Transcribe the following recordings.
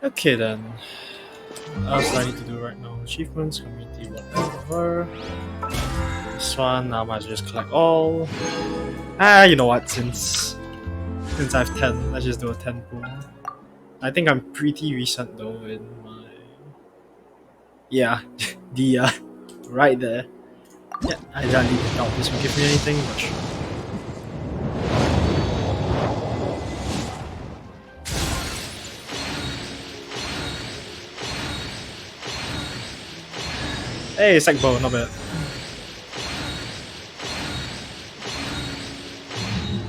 Okay then. What else do I need to do right now? Achievements, community, whatever. This one, I might just collect all. You know what? Since I have 10, let's just do a 10 pool. I think I'm pretty recent though in my the right there. Yeah, I don't doubt this will give me anything, but sure. Hey, Sackbow, not bad.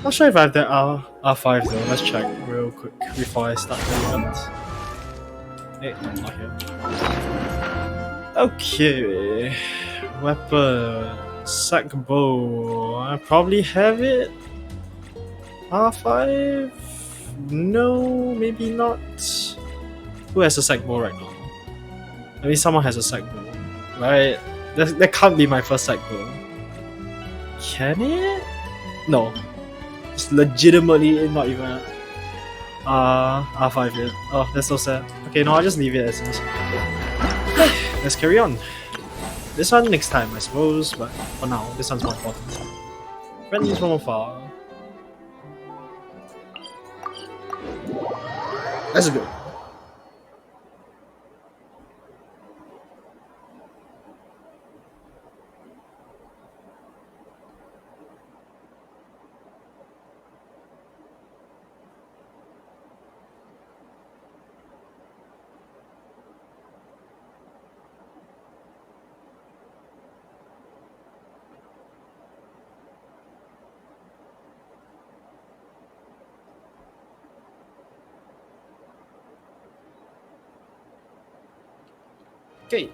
Not sure if I have the R5 though. Let's check real quick before I start the event. Hey, not here. Okay, weapon Sackbow. I probably have it. R5? No, maybe not. Who has a Sackbow right now? I mean, someone has a Sackbow, right? That can't be my first Sackbow. Can it? No. It's legitimately not even R5 yet. Oh, that's so sad. Okay, no, I'll just leave it as is. Let's carry on. This one next time, I suppose, but for now, this one's more important. Friends from afar. Let's go. Okay.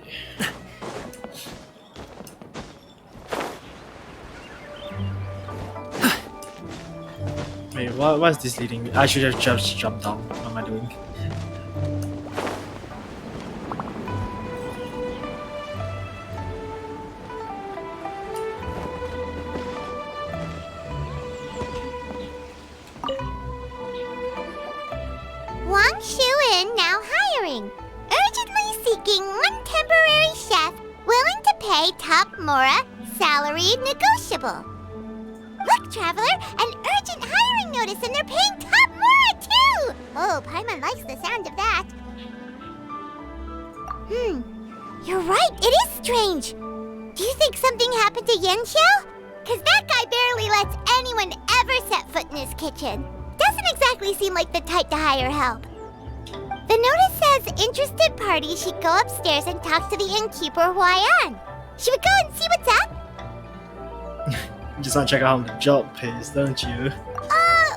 Wait, what's this leading me? I should have just jumped down. What am I doing? Wang Shuin now hiring. Urgently seeking one temporary chef willing to pay top Mora, salary negotiable. Look, Traveler, an urgent hiring notice and they're paying top Mora too! Oh, Paimon likes the sound of that. You're right, it is strange. Do you think something happened to Yanxiao? Cause that guy barely lets anyone ever set foot in his kitchen. Doesn't exactly seem like the type to hire help. The notice says interested parties should go upstairs and talk to the innkeeper Huayan. Should we go and see what's up? You just want to check out how the job pays, don't you? Well,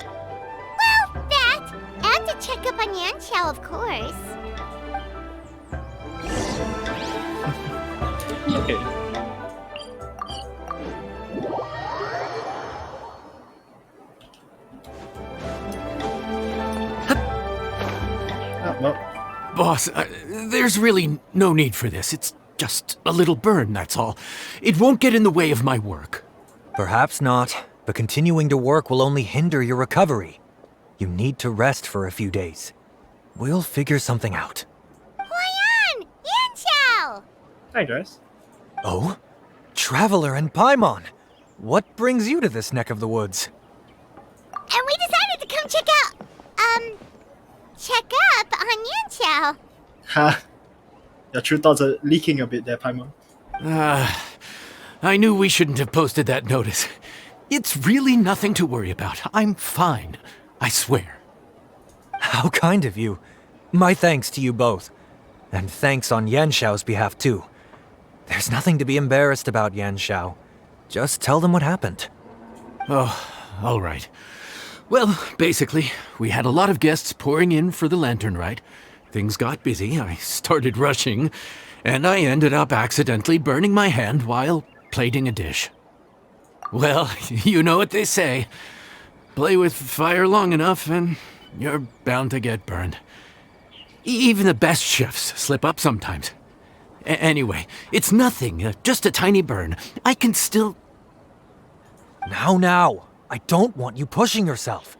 that. And to check up on Yanxiao, of course. Okay. Well, Boss, there's really no need for this. It's just a little burn, that's all. It won't get in the way of my work. Perhaps not, but continuing to work will only hinder your recovery. You need to rest for a few days. We'll figure something out. Huayan! Yanxiao! hi guys. Oh? Traveler and Paimon! What brings you to this neck of the woods? And we decided to come check up on Yanxiao. Ha! Your true thoughts are leaking a bit there, Paimon. I knew we shouldn't have posted that notice. It's really nothing to worry about. I'm fine. I swear. How kind of you. My thanks to you both. And thanks on Yanxiao's behalf too. There's nothing to be embarrassed about, Yanxiao. Just tell them what happened. Oh, all right. Well, basically, we had a lot of guests pouring in for the lantern ride. Things got busy, I started rushing, and I ended up accidentally burning my hand while plating a dish. Well, you know what they say. Play with fire long enough and you're bound to get burned. Even the best chefs slip up sometimes. Anyway, it's nothing, just a tiny burn. I can still... Now. I don't want you pushing yourself.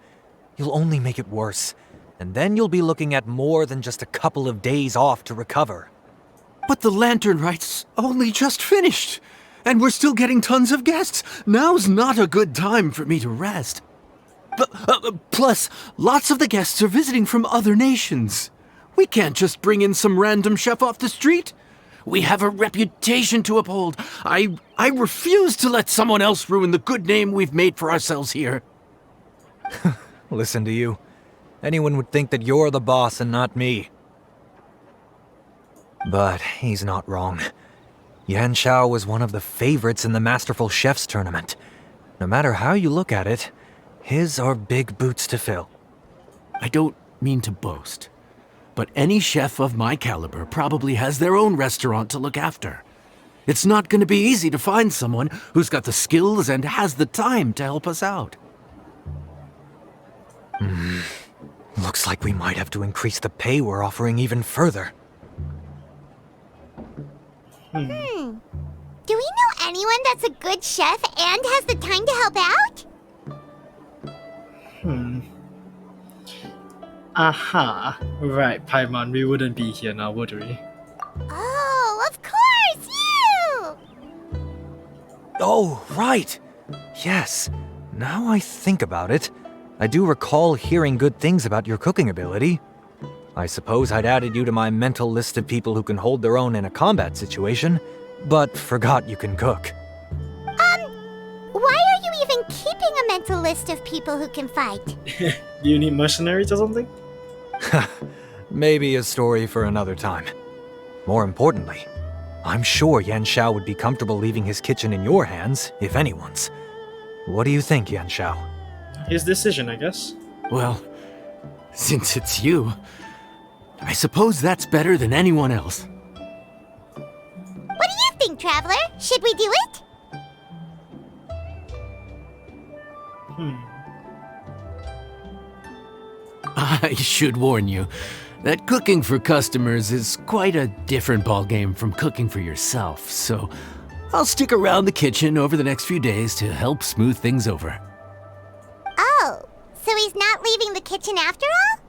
You'll only make it worse. and then you'll be looking at more than just a couple of days off to recover. But the lantern right's only just finished, and we're still getting tons of guests. Now's not a good time for me to rest. Plus, lots of the guests are visiting from other nations. We can't just bring in some random chef off the street. We have a reputation to uphold. I refuse to let someone else ruin the good name we've made for ourselves here. Listen to you. Anyone would think that you're the boss and not me. But he's not wrong. Yanxiao was one of the favorites in the Masterful Chefs tournament. No matter how you look at it, his are big boots to fill. I don't mean to boast, but any chef of my caliber probably has their own restaurant to look after. It's not going to be easy to find someone who's got the skills and has the time to help us out. Looks like we might have to increase the pay we're offering even further. Do we know anyone that's a good chef and has the time to help out? Aha. Right, Paimon, we wouldn't be here now, would we? Oh, of course, you! Oh, right! Yes. Now I think about it, I do recall hearing good things about your cooking ability. I suppose I'd added you to my mental list of people who can hold their own in a combat situation, but forgot you can cook. Why are you even keeping a mental list of people who can fight? Do you need mercenaries or something? Maybe a story for another time. More importantly, I'm sure Yanxiao would be comfortable leaving his kitchen in your hands, if anyone's. What do you think, Yanxiao? His decision, I guess. Well, since it's you, I suppose that's better than anyone else. What do you think, Traveler? Should we do it? I should warn you that cooking for customers is quite a different ballgame from cooking for yourself, so I'll stick around the kitchen over the next few days to help smooth things over. Oh, so he's not leaving the kitchen after all?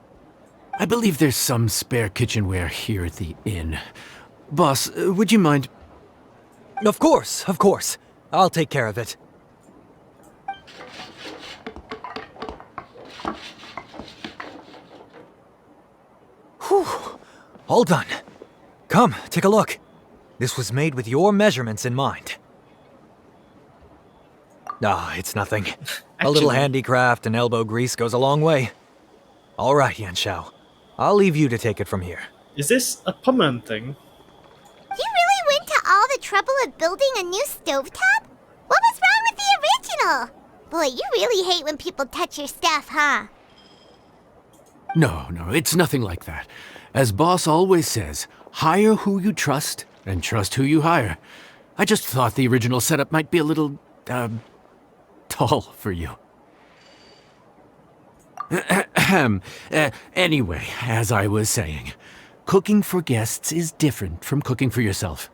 I believe there's some spare kitchenware here at the inn. Boss, would you mind? Of course. I'll take care of it. Whew. All done. Come, take a look. This was made with your measurements in mind. It's nothing. A little handicraft and elbow grease goes a long way. All right, Yanxiao. I'll leave you to take it from here. Is this a permanent thing? You really went to all the trouble of building a new stovetop? What was wrong with the original? Boy, you really hate when people touch your stuff, huh? No, it's nothing like that. As boss always says, hire who you trust and trust who you hire. I just thought the original setup might be a little, tall for you. Anyway, as I was saying, cooking for guests is different from cooking for yourself.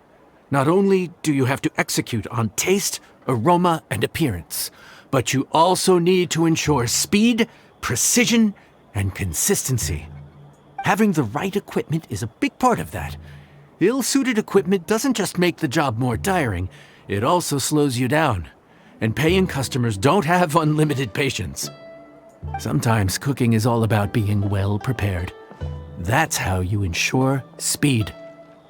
Not only do you have to execute on taste, aroma, and appearance, but you also need to ensure speed, precision, and consistency. Having the right equipment is a big part of that. Ill-suited equipment doesn't just make the job more tiring, it also slows you down. And paying customers don't have unlimited patience. Sometimes cooking is all about being well prepared. That's how you ensure speed.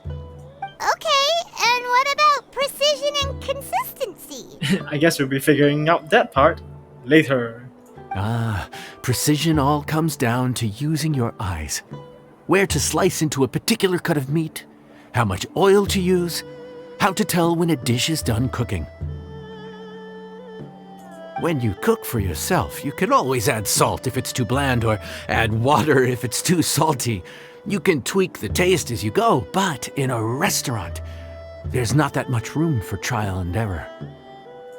Okay, and what about precision and consistency? I guess we'll be figuring out that part later. Precision all comes down to using your eyes. Where to slice into a particular cut of meat, how much oil to use, how to tell when a dish is done cooking. When you cook for yourself, you can always add salt if it's too bland or add water if it's too salty. You can tweak the taste as you go, but in a restaurant, there's not that much room for trial and error.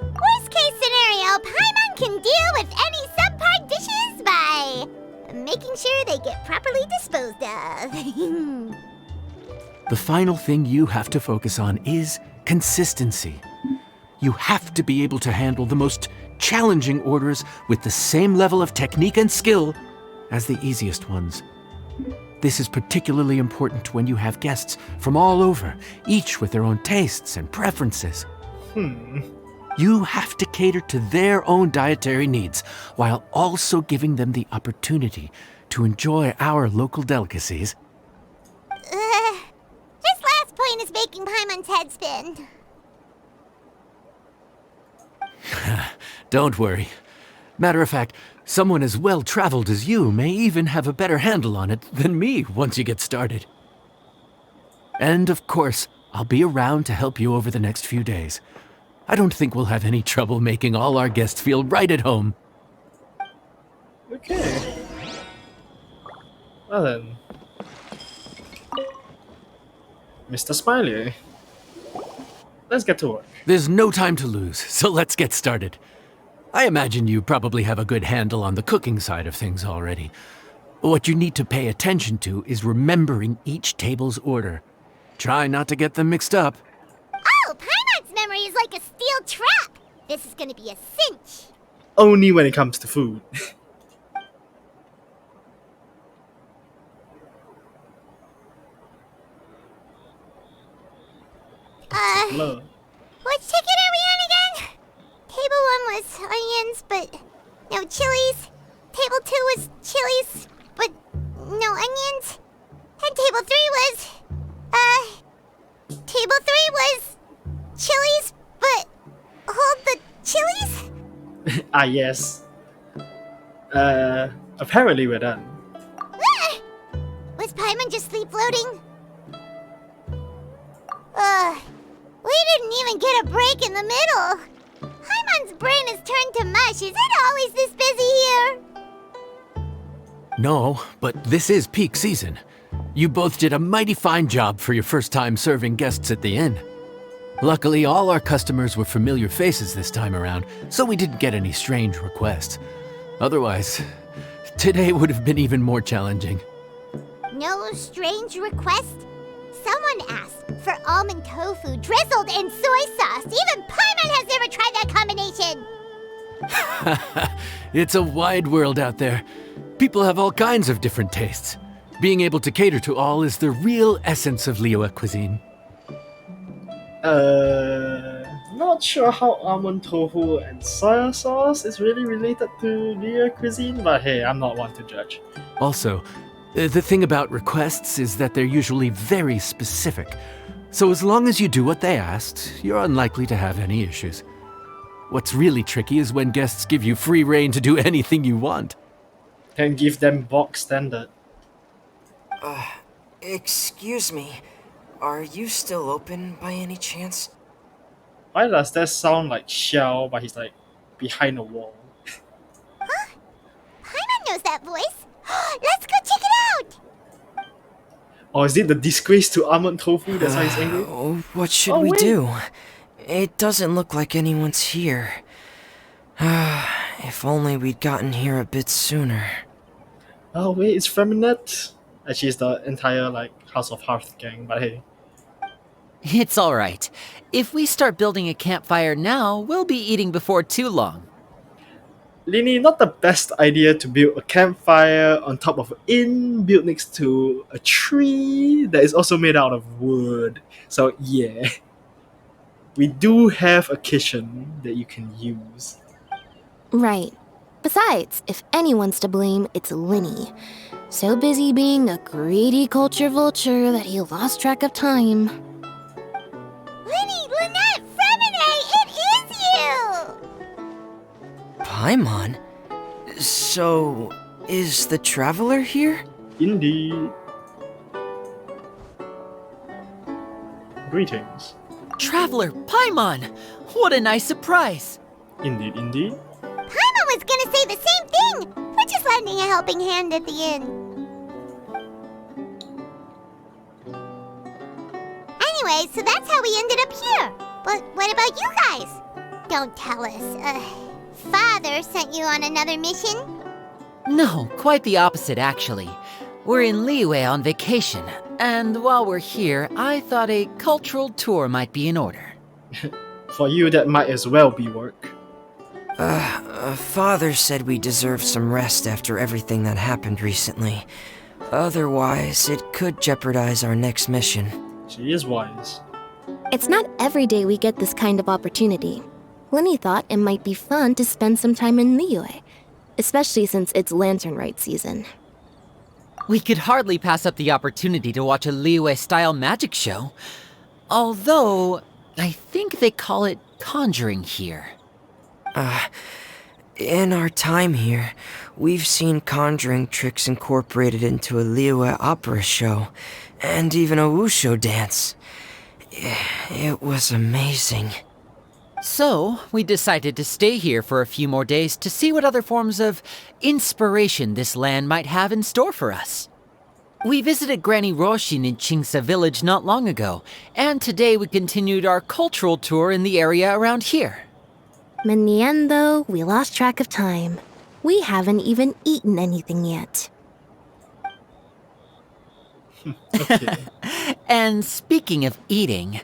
Worst case scenario, Paimon can deal with any subpar dishes by making sure they get properly disposed of. The final thing you have to focus on is consistency. You have to be able to handle the most challenging orders with the same level of technique and skill as the easiest ones. This is particularly important when you have guests from all over, each with their own tastes and preferences. You have to cater to their own dietary needs, while also giving them the opportunity to enjoy our local delicacies. This last point is making Paimon's head spin. Don't worry. Matter of fact, someone as well-traveled as you may even have a better handle on it than me once you get started. And of course, I'll be around to help you over the next few days. I don't think we'll have any trouble making all our guests feel right at home. Okay. Well then. Mr. Smiley. Let's get to work. There's no time to lose, so let's get started. I imagine you probably have a good handle on the cooking side of things already. What you need to pay attention to is remembering each table's order. Try not to get them mixed up. Oh, Paimon's memory is like a steel trap. This is gonna be a cinch. Only when it comes to food. Hello. Which ticket are we on again? Table 1 was onions, but no chilies. Table 2 was chilies, but no onions. And table 3 was, table 3 was chilies, but hold the chilies? Ah, yes. Apparently we're done. Ah! Was Paimon just sleep floating? We didn't even get a break in the middle. Paimon's brain has turned to mush. Is it always this busy here? No, but this is peak season. You both did a mighty fine job for your first time serving guests at the inn. Luckily, all our customers were familiar faces this time around, so we didn't get any strange requests. Otherwise, today would have been even more challenging. No strange request? Someone asked for almond tofu drizzled in soy sauce. Even Paimon has never tried that combination. It's a wide world out there. People have all kinds of different tastes. Being able to cater to all is the real essence of Liyue cuisine. Not sure how almond tofu and soy sauce is really related to Liyue cuisine, but hey, I'm not one to judge. Also, the thing about requests is that they're usually very specific. So as long as you do what they asked, you're unlikely to have any issues. What's really tricky is when guests give you free rein to do anything you want. Can give them box standard. Excuse me. Are you still open by any chance? Why does that sound like Xiao, but he's like behind a wall? Paimon knows that voice. Let's go check it out. Or is it the disgrace to almond tofu that's why he's angry? What should Oh, we wait. do? It doesn't look like anyone's here. If only we'd gotten here a bit sooner. Oh wait, it's Feminette. Actually, it's the entire like House of Hearth gang, but hey. It's all right. If we start building a campfire now, we'll be eating before too long. Lini, not the best idea to build a campfire on top of an inn built next to a tree that is also made out of wood. So yeah, we do have a kitchen that you can use. Right. Besides, if anyone's to blame, it's Linny. So busy being a greedy culture vulture that he lost track of time. Linny, Lynette, Fremine, it is you! Paimon? So, is the traveler here? Indeed. Greetings. Traveler Paimon! What a nice surprise! Indeed, indeed. Paimon was gonna say the same thing! We're just lending a helping hand at the inn. Anyway, so that's how we ended up here. But what about you guys? Don't tell us. Father sent you on another mission? No, quite the opposite actually. We're in Liyue on vacation, and while we're here, I thought a cultural tour might be in order. For you, that might as well be work. Father said we deserve some rest after everything that happened recently. Otherwise, it could jeopardize our next mission. She is wise. It's not every day we get this kind of opportunity. Lenny thought it might be fun to spend some time in Liyue, especially since it's Lantern Rite season. We could hardly pass up the opportunity to watch a Liyue-style magic show. Although, I think they call it conjuring here. In our time here, we've seen conjuring tricks incorporated into a Liyue opera show, and even a wushu dance. It was amazing. So, we decided to stay here for a few more days to see what other forms of inspiration this land might have in store for us. We visited Granny Roshin in Chingsa village not long ago, and today we continued our cultural tour in the area around here. In the end, though, we lost track of time. We haven't even eaten anything yet. Okay. And speaking of eating,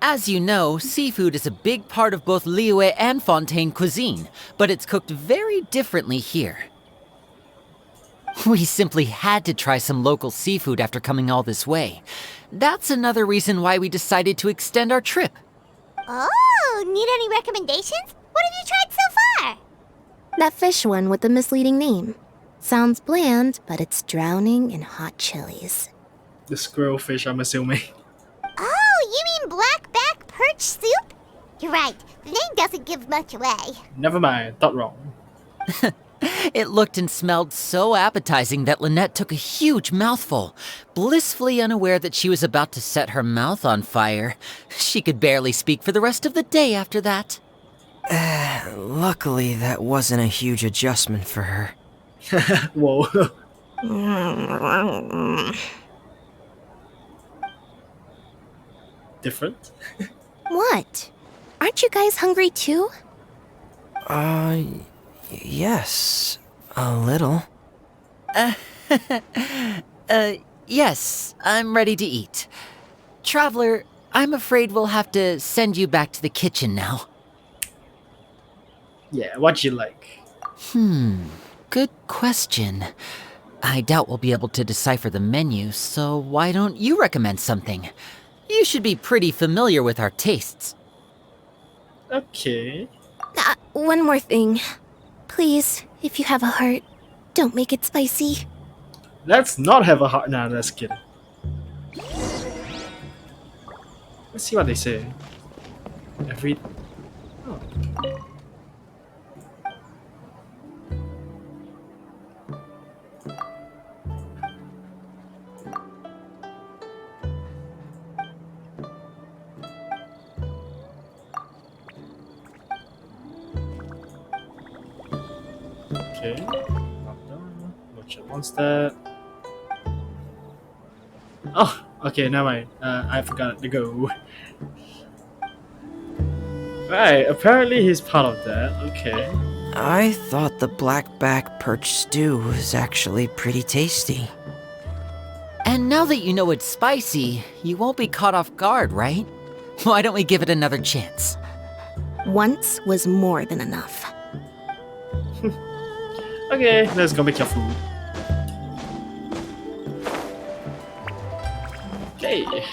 as you know, seafood is a big part of both Liyue and Fontaine cuisine, but it's cooked very differently here. We simply had to try some local seafood after coming all this way. That's another reason why we decided to extend our trip. Oh, need any recommendations? What have you tried so far? That fish one with the misleading name. Sounds bland, but it's drowning in hot chilies. The squirrel fish, I'm assuming. Oh, you mean blackback perch soup? You're right, the name doesn't give much away. Never mind, thought wrong. It looked and smelled so appetizing that Lynette took a huge mouthful, blissfully unaware that she was about to set her mouth on fire. She could barely speak for the rest of the day after that. Luckily, that wasn't a huge adjustment for her. Whoa. Different? What? Aren't you guys hungry too? Yes, a little. Yes, I'm ready to eat. Traveler, I'm afraid we'll have to send you back to the kitchen now. Yeah, what you like? Good question. I doubt we'll be able to decipher the menu, so why don't you recommend something? You should be pretty familiar with our tastes. Okay. One more thing. Please, if you have a heart, don't make it spicy. Let's not have a heart. Nah, let's kidding. Let's see what they say. Every. Oh. Okay, not done. Butcher wants that. Oh, okay, never mind. I forgot to go. Right, apparently he's part of that. Okay. I thought the blackback perch stew was actually pretty tasty. And now that you know it's spicy, you won't be caught off guard, right? Why don't we give it another chance? Once was more than enough. Okay, let's go make your food. Okay.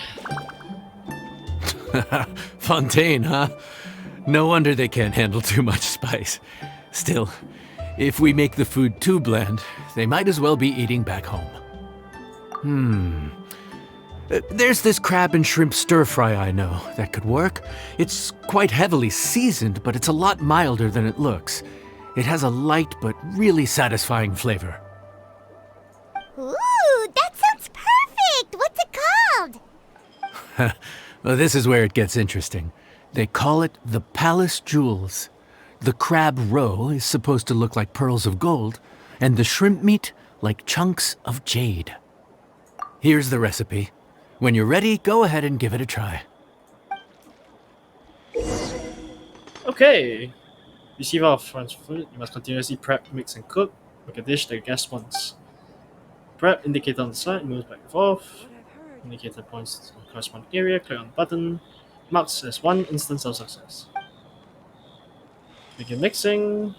Fontaine, huh? No wonder they can't handle too much spice. Still, if we make the food too bland, they might as well be eating back home. There's this crab and shrimp stir-fry I know that could work. It's quite heavily seasoned, but it's a lot milder than it looks. It has a light but really satisfying flavor. Ooh, that sounds perfect! What's it called? Well, this is where it gets interesting. They call it the Palace Jewels. The crab roe is supposed to look like pearls of gold, and the shrimp meat like chunks of jade. Here's the recipe. When you're ready, go ahead and give it a try. Okay. Receive our friend's food. You must continuously prep, mix, and cook. Make a dish the guest wants. Prep indicator on the side moves back and forth. Indicator points to the corresponding area. Click on the button. Marks as one instance of success. Begin mixing.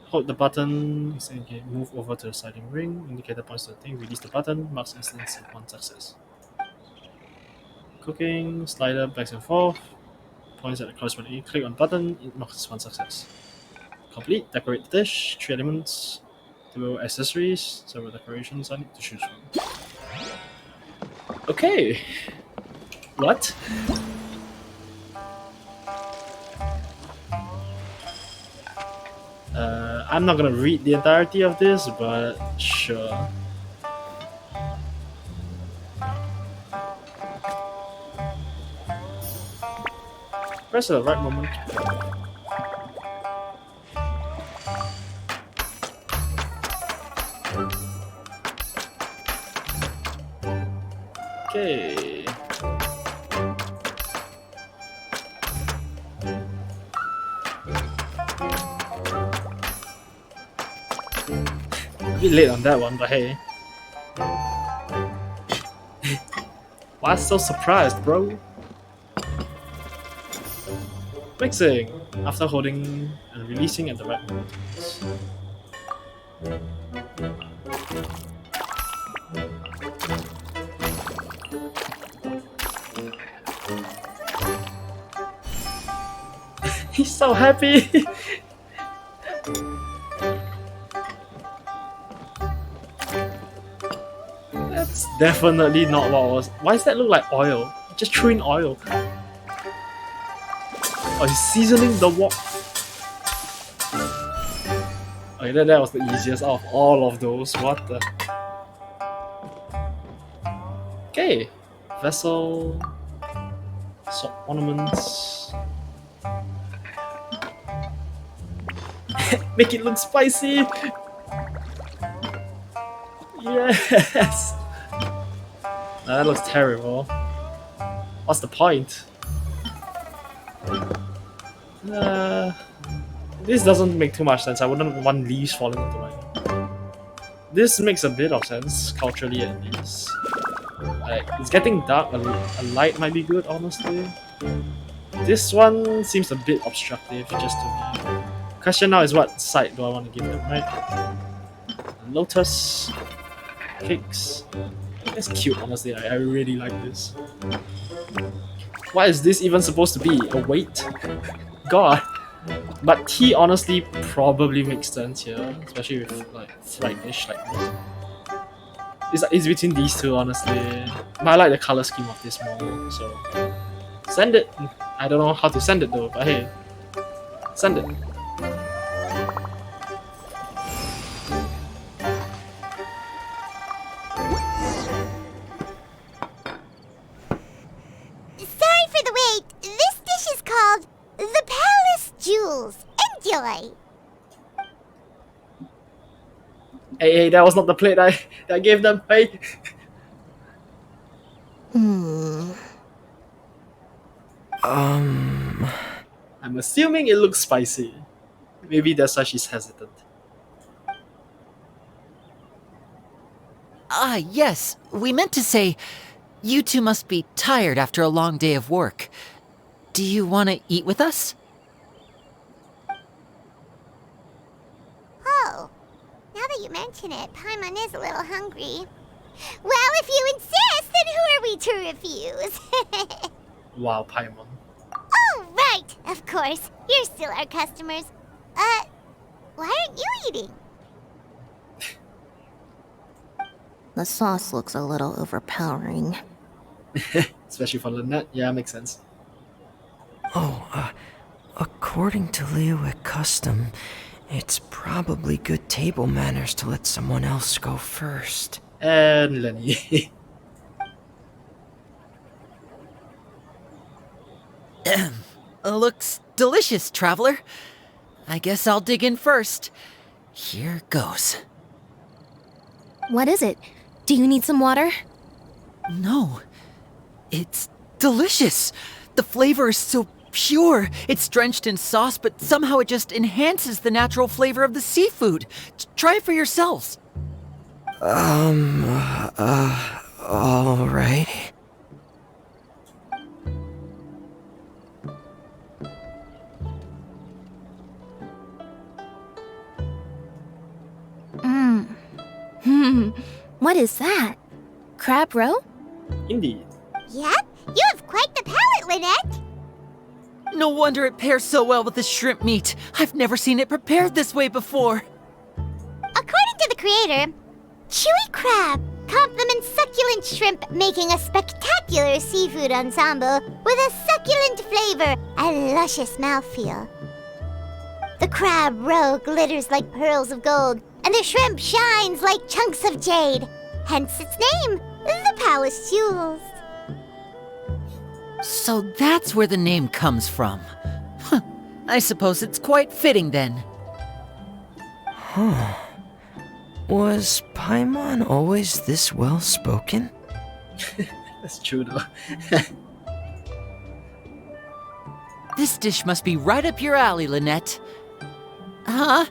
Hold the button. Move over to the sliding ring. Indicator points to the thing. Release the button. Marks instance of one success. Cooking. Slider back and forth. Points at the corresponding. Click on button. It marks one success. Complete. Decorate the dish. 3 elements. 2 accessories. Several decorations I need to choose from. Okay. What? I'm not gonna read the entirety of this, but sure. Press the right moment. Okay. A bit late on that one, but hey. Why so surprised, bro? Mixing. After holding and releasing at the right moment. He's so happy! That's definitely not what was. Why does that look like oil? Just threw in oil. Oh, he's seasoning the wok. Okay, that was the easiest out of all of those. What the? Okay. Vessel. Ornaments. Make it look spicy! Yes! Nah, that looks terrible. What's the point? This doesn't make too much sense. I wouldn't want leaves falling into my. This makes a bit of sense, culturally at least. Like, it's getting dark, a light might be good, honestly. This one seems a bit obstructive, just to me. Question now is what side do I want to give them, right? Lotus. Cakes. That's cute, honestly. I really like this. What is this even supposed to be? A weight? God. But tea honestly probably makes sense here, especially with like fried dish like this. It's between these two, honestly. But I like the color scheme of this more, so send it. I don't know how to send it though, but hey, send it. Sorry for the wait. This dish is called the Palace Jewels. Enjoy. Hey, that was not the plate I gave them. Hey. I'm assuming it looks spicy. Maybe that's why she's hesitant. Ah, yes. We meant to say, you two must be tired after a long day of work. Do you want to eat with us? Oh, now that you mention it, Paimon is a little hungry. Well, if you insist, then who are we to refuse? Wow, Paimon. Oh, right! Of course. You're still our customers. Why aren't you eating? The sauce looks a little overpowering. Especially for Lynette. Yeah, makes sense. Oh, according to Liyue custom, it's probably good table manners to let someone else go first. And Lenny. Looks delicious, traveler. I guess I'll dig in first. Here goes. What is it? Do you need some water? No, it's delicious. The flavor is so pure. It's drenched in sauce, but somehow it just enhances the natural flavor of the seafood. Try it for yourselves. All right. What is that? Crab roe? Indeed. Yep, you have quite the palate, Lynette. No wonder it pairs so well with the shrimp meat. I've never seen it prepared this way before. According to the creator, chewy crab complements succulent shrimp, making a spectacular seafood ensemble with a succulent flavor and luscious mouthfeel. The crab roe glitters like pearls of gold, and the shrimp shines like chunks of jade. Hence its name, the Palace Jewels. So that's where the name comes from. Huh. I suppose it's quite fitting then. Was Paimon always this well spoken? That's true though. This dish must be right up your alley, Lynette. Huh?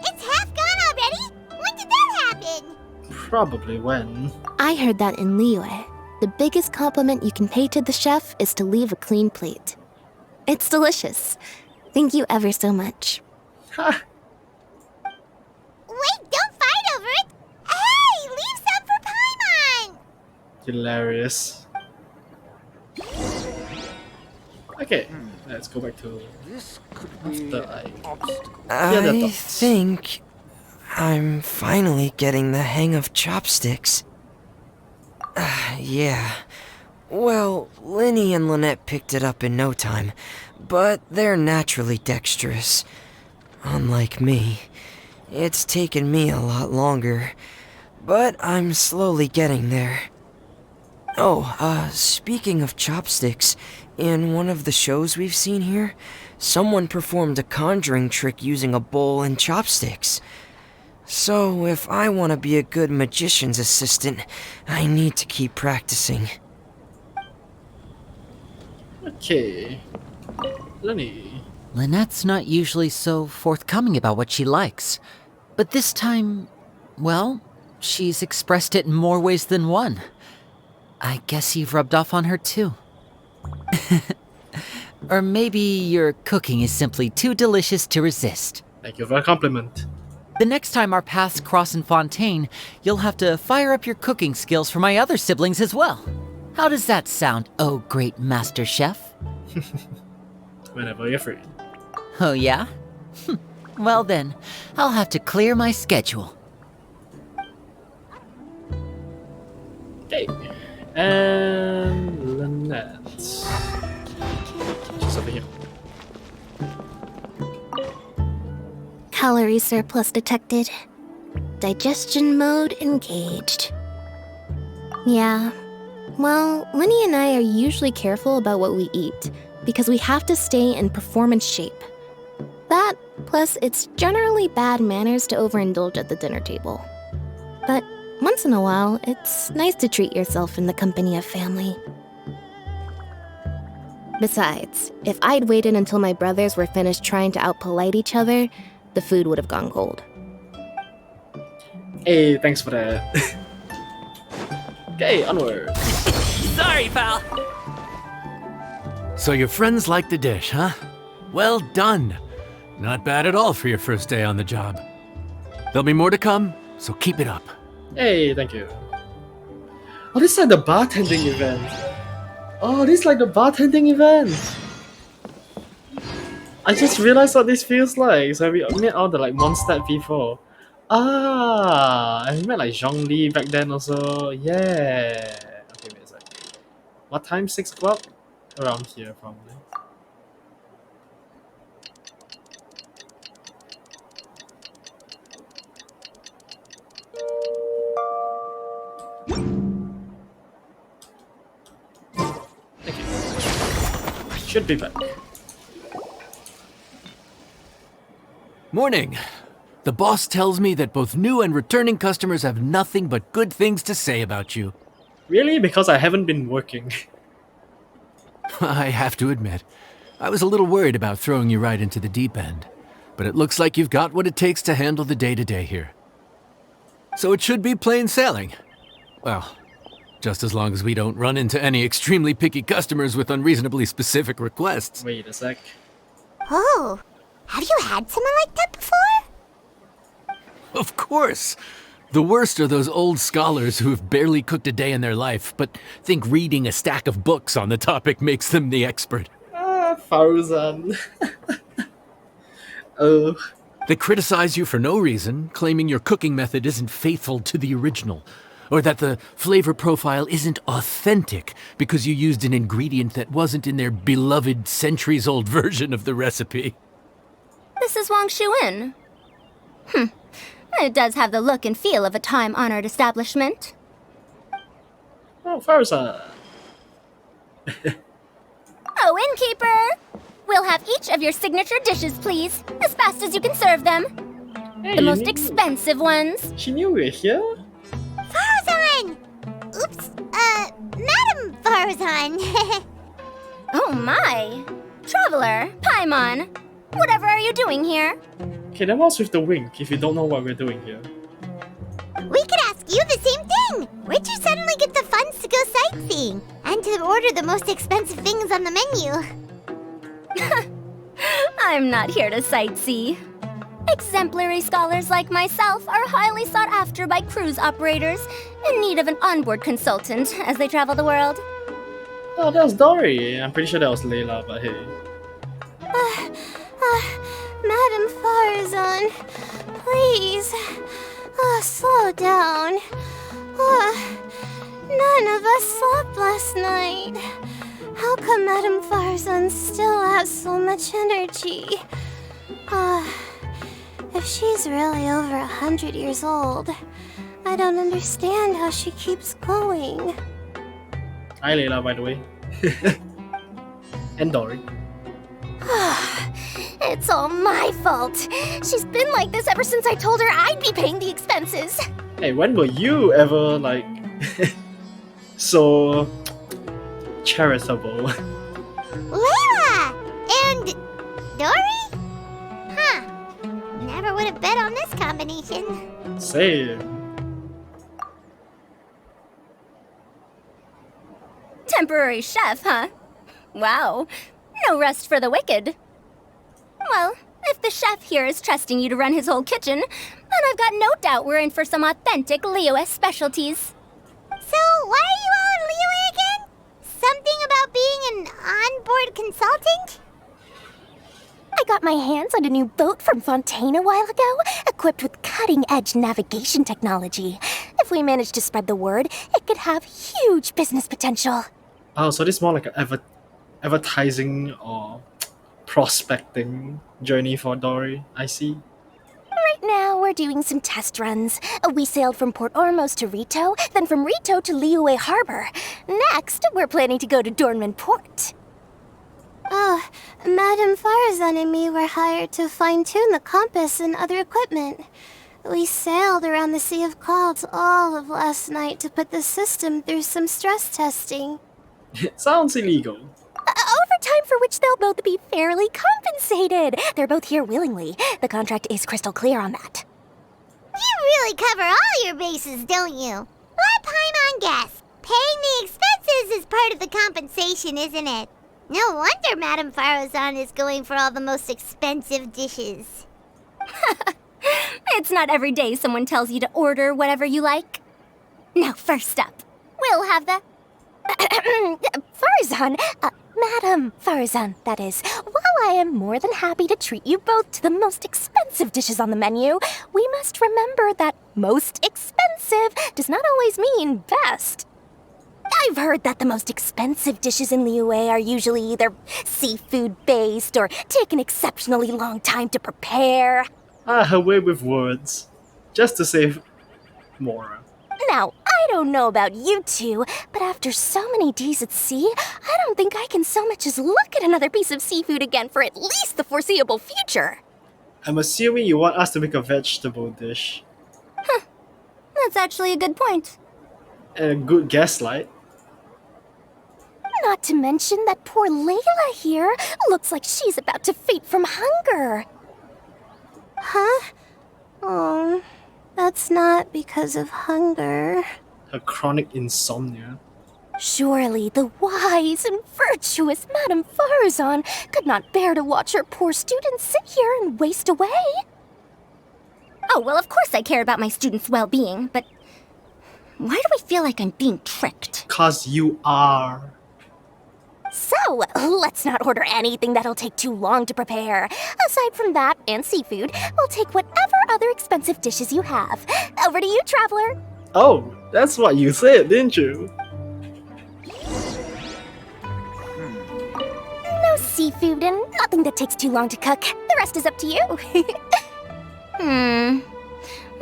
It's half gone already? When did that happen? Probably when. I heard that in Liyue. The biggest compliment you can pay to the chef is to leave a clean plate. It's delicious. Thank you ever so much. Ha! Wait, don't fight over it! Hey, leave some for Paimon! Hilarious. Okay, let's go back to after I thoughts. think I'm finally getting the hang of chopsticks. Yeah. Well, Linny and Lynette picked it up in no time, but they're naturally dexterous. Unlike me, it's taken me a lot longer, but I'm slowly getting there. Oh, speaking of chopsticks, in one of the shows we've seen here, someone performed a conjuring trick using a bowl and chopsticks. So, if I want to be a good magician's assistant, I need to keep practicing. Okay. Lenny. Lynette's not usually so forthcoming about what she likes. But this time, well, she's expressed it in more ways than one. I guess you've rubbed off on her too. Or maybe your cooking is simply too delicious to resist. Thank you for a compliment. The next time our paths cross in Fontaine, you'll have to fire up your cooking skills for my other siblings as well. How does that sound, oh great master chef? Whenever you're free. Oh yeah? Well then, I'll have to clear my schedule. Okay. And Lynette. She's over here. Calorie surplus detected. Digestion mode engaged. Yeah. Well, Linny and I are usually careful about what we eat because we have to stay in performance shape. That, plus it's generally bad manners to overindulge at the dinner table. But once in a while, it's nice to treat yourself in the company of family. Besides, if I'd waited until my brothers were finished trying to outpolite each other, the food would have gone cold. Hey, thanks for that. Okay, onward. Sorry, pal. So your friends like the dish, huh? Well done. Not bad at all for your first day on the job. There'll be more to come, so keep it up. Hey, thank you. Oh, this is like the bartending event. Oh, this is like the bartending event. I just realized what this feels like. So we made all the like one step before. Ah, I met like Zhongli back then also. Yeah. Okay, wait a sec. What time? 6 o'clock? Around here, probably. Okay. Should be back. Morning. The boss tells me that both new and returning customers have nothing but good things to say about you. Really? Because I haven't been working. I have to admit, I was a little worried about throwing you right into the deep end, but it looks like you've got what it takes to handle the day-to-day here. So it should be plain sailing. Well, just as long as we don't run into any extremely picky customers with unreasonably specific requests. Wait a sec. Oh, have you had someone like that before? Of course! The worst are those old scholars who have barely cooked a day in their life, but think reading a stack of books on the topic makes them the expert. Ah, Farzan. Oh. They criticize you for no reason, claiming your cooking method isn't faithful to the original, or that the flavor profile isn't authentic because you used an ingredient that wasn't in their beloved centuries-old version of the recipe. This is Wang Shuin. It does have the look and feel of a time-honored establishment. Oh, Farzan. Oh, innkeeper! We'll have each of your signature dishes, please, as fast as you can serve them. Hey, The you most knew- expensive ones. She knew we were here? Farzan! Oops, Madam Farzan. Oh my! Traveler, Paimon, whatever are you doing here? Okay, then what's with the wink if you don't know what we're doing here? We could ask you the same thing. Where'd you suddenly get the funds to go sightseeing? And to order the most expensive things on the menu? I'm not here to sightsee. Exemplary scholars like myself are highly sought after by cruise operators in need of an onboard consultant as they travel the world. Oh, that was Dory. I'm pretty sure that was Layla, but hey. Madam Farzan, please, slow down. None of us slept last night. How come Madam Farzan still has so much energy? If she's really over 100 years old, I don't understand how she keeps going. Hi, Layla, by the way. And Dory. It's all my fault. She's been like this ever since I told her I'd be paying the expenses. Hey, when were you ever, like, so charitable? Layla! And Dory? Huh. Never would have bet on this combination. Same. Temporary chef, huh? Wow. No rest for the wicked. Well, if the chef here is trusting you to run his whole kitchen, then I've got no doubt we're in for some authentic Liyue specialties. So, why are you all in Liyue again? Something about being an onboard consultant? I got my hands on a new boat from Fontaine a while ago, equipped with cutting-edge navigation technology. If we manage to spread the word, it could have huge business potential. Oh, so this is more like an advertising or prospecting journey for Dory. I see. Right now, we're doing some test runs. We sailed from Port Ormos to Rito, then from Rito to Liyue Harbor. Next, we're planning to go to Dornman Port. Oh, Madam Farzan and me were hired to fine-tune the compass and other equipment. We sailed around the Sea of Clouds all of last night to put the system through some stress testing. It sounds illegal. Overtime for which they'll both be fairly compensated. They're both here willingly. The contract is crystal clear on that. You really cover all your bases, don't you? Let Paimon guess. Paying the expenses is part of the compensation, isn't it? No wonder Madame Farazan is going for all the most expensive dishes. It's not every day someone tells you to order whatever you like. Now, first up, we'll have the... Farazan, Madam Farazan, that is. While I am more than happy to treat you both to the most expensive dishes on the menu, we must remember that most expensive does not always mean best. I've heard that the most expensive dishes in Liyue are usually either seafood-based or take an exceptionally long time to prepare. Her way with words. Just to save Mora. Now, I don't know about you two, but after so many days at sea, I don't think I can so much as look at another piece of seafood again for at least the foreseeable future. I'm assuming you want us to make a vegetable dish. That's actually a good point. And a good gaslight. Not to mention that poor Layla here looks like she's about to faint from hunger. Huh? Oh, that's not because of hunger. Her chronic insomnia. Surely the wise and virtuous Madame Farazan could not bear to watch her poor students sit here and waste away. Oh, well, of course I care about my students' well-being, but why do I feel like I'm being tricked? 'Cause you are. So, let's not order anything that'll take too long to prepare. Aside from that and seafood, we'll take whatever other expensive dishes you have. Over to you, traveler. Oh, that's what you said, didn't you? No seafood and nothing that takes too long to cook. The rest is up to you.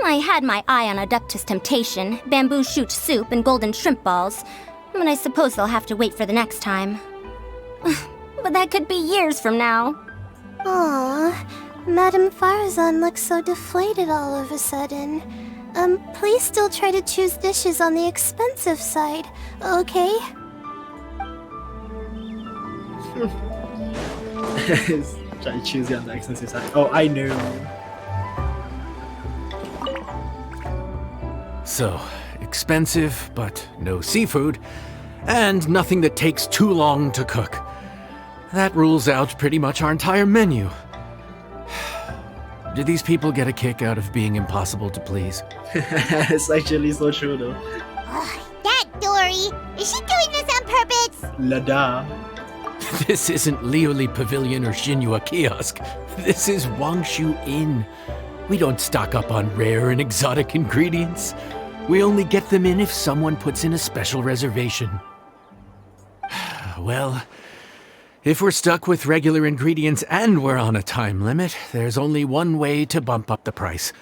I had my eye on Adeptus Temptation, bamboo shoot soup, and golden shrimp balls. But I suppose they'll have to wait for the next time. But that could be years from now. Aw, Madame Farazan looks so deflated all of a sudden. Please still try to choose dishes on the expensive side, okay? Try to choose it on the expensive side. Oh, I knew. So, expensive, but no seafood, and nothing that takes too long to cook. That rules out pretty much our entire menu. Do these people get a kick out of being impossible to please? It's actually so true though. Ugh, that Dory! Is she doing this on purpose? Lada. This isn't Liuli Pavilion or Xinhua Kiosk. This is Wangshu Inn. We don't stock up on rare and exotic ingredients. We only get them in if someone puts in a special reservation. Well, if we're stuck with regular ingredients and we're on a time limit, there's only one way to bump up the price.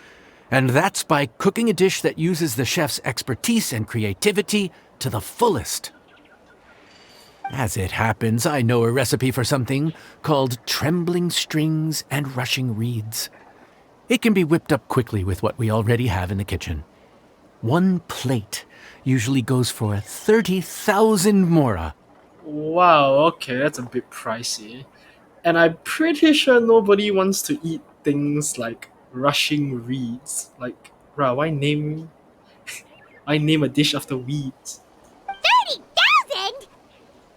And that's by cooking a dish that uses the chef's expertise and creativity to the fullest. As it happens, I know a recipe for something called trembling strings and rushing reeds. It can be whipped up quickly with what we already have in the kitchen. One plate usually goes for 30,000 mora. Wow, okay, that's a bit pricey. And I'm pretty sure nobody wants to eat things like rushing reeds. Like, bruh, why name a dish after weeds? 30,000?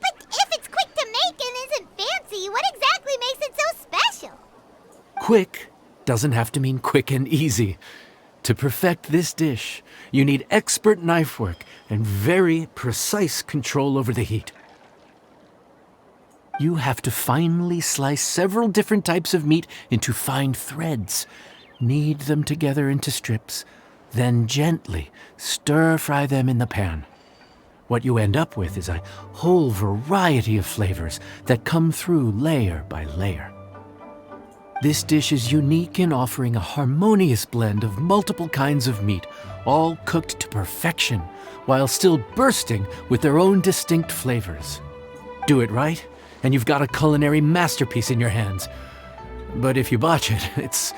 But if it's quick to make and isn't fancy, what exactly makes it so special? Quick doesn't have to mean quick and easy. To perfect this dish, you need expert knife work and very precise control over the heat. You have to finely slice several different types of meat into fine threads, knead them together into strips, then gently stir-fry them in the pan. What you end up with is a whole variety of flavors that come through layer by layer. This dish is unique in offering a harmonious blend of multiple kinds of meat, all cooked to perfection, while still bursting with their own distinct flavors. Do it right, and you've got a culinary masterpiece in your hands. But if you botch it, it's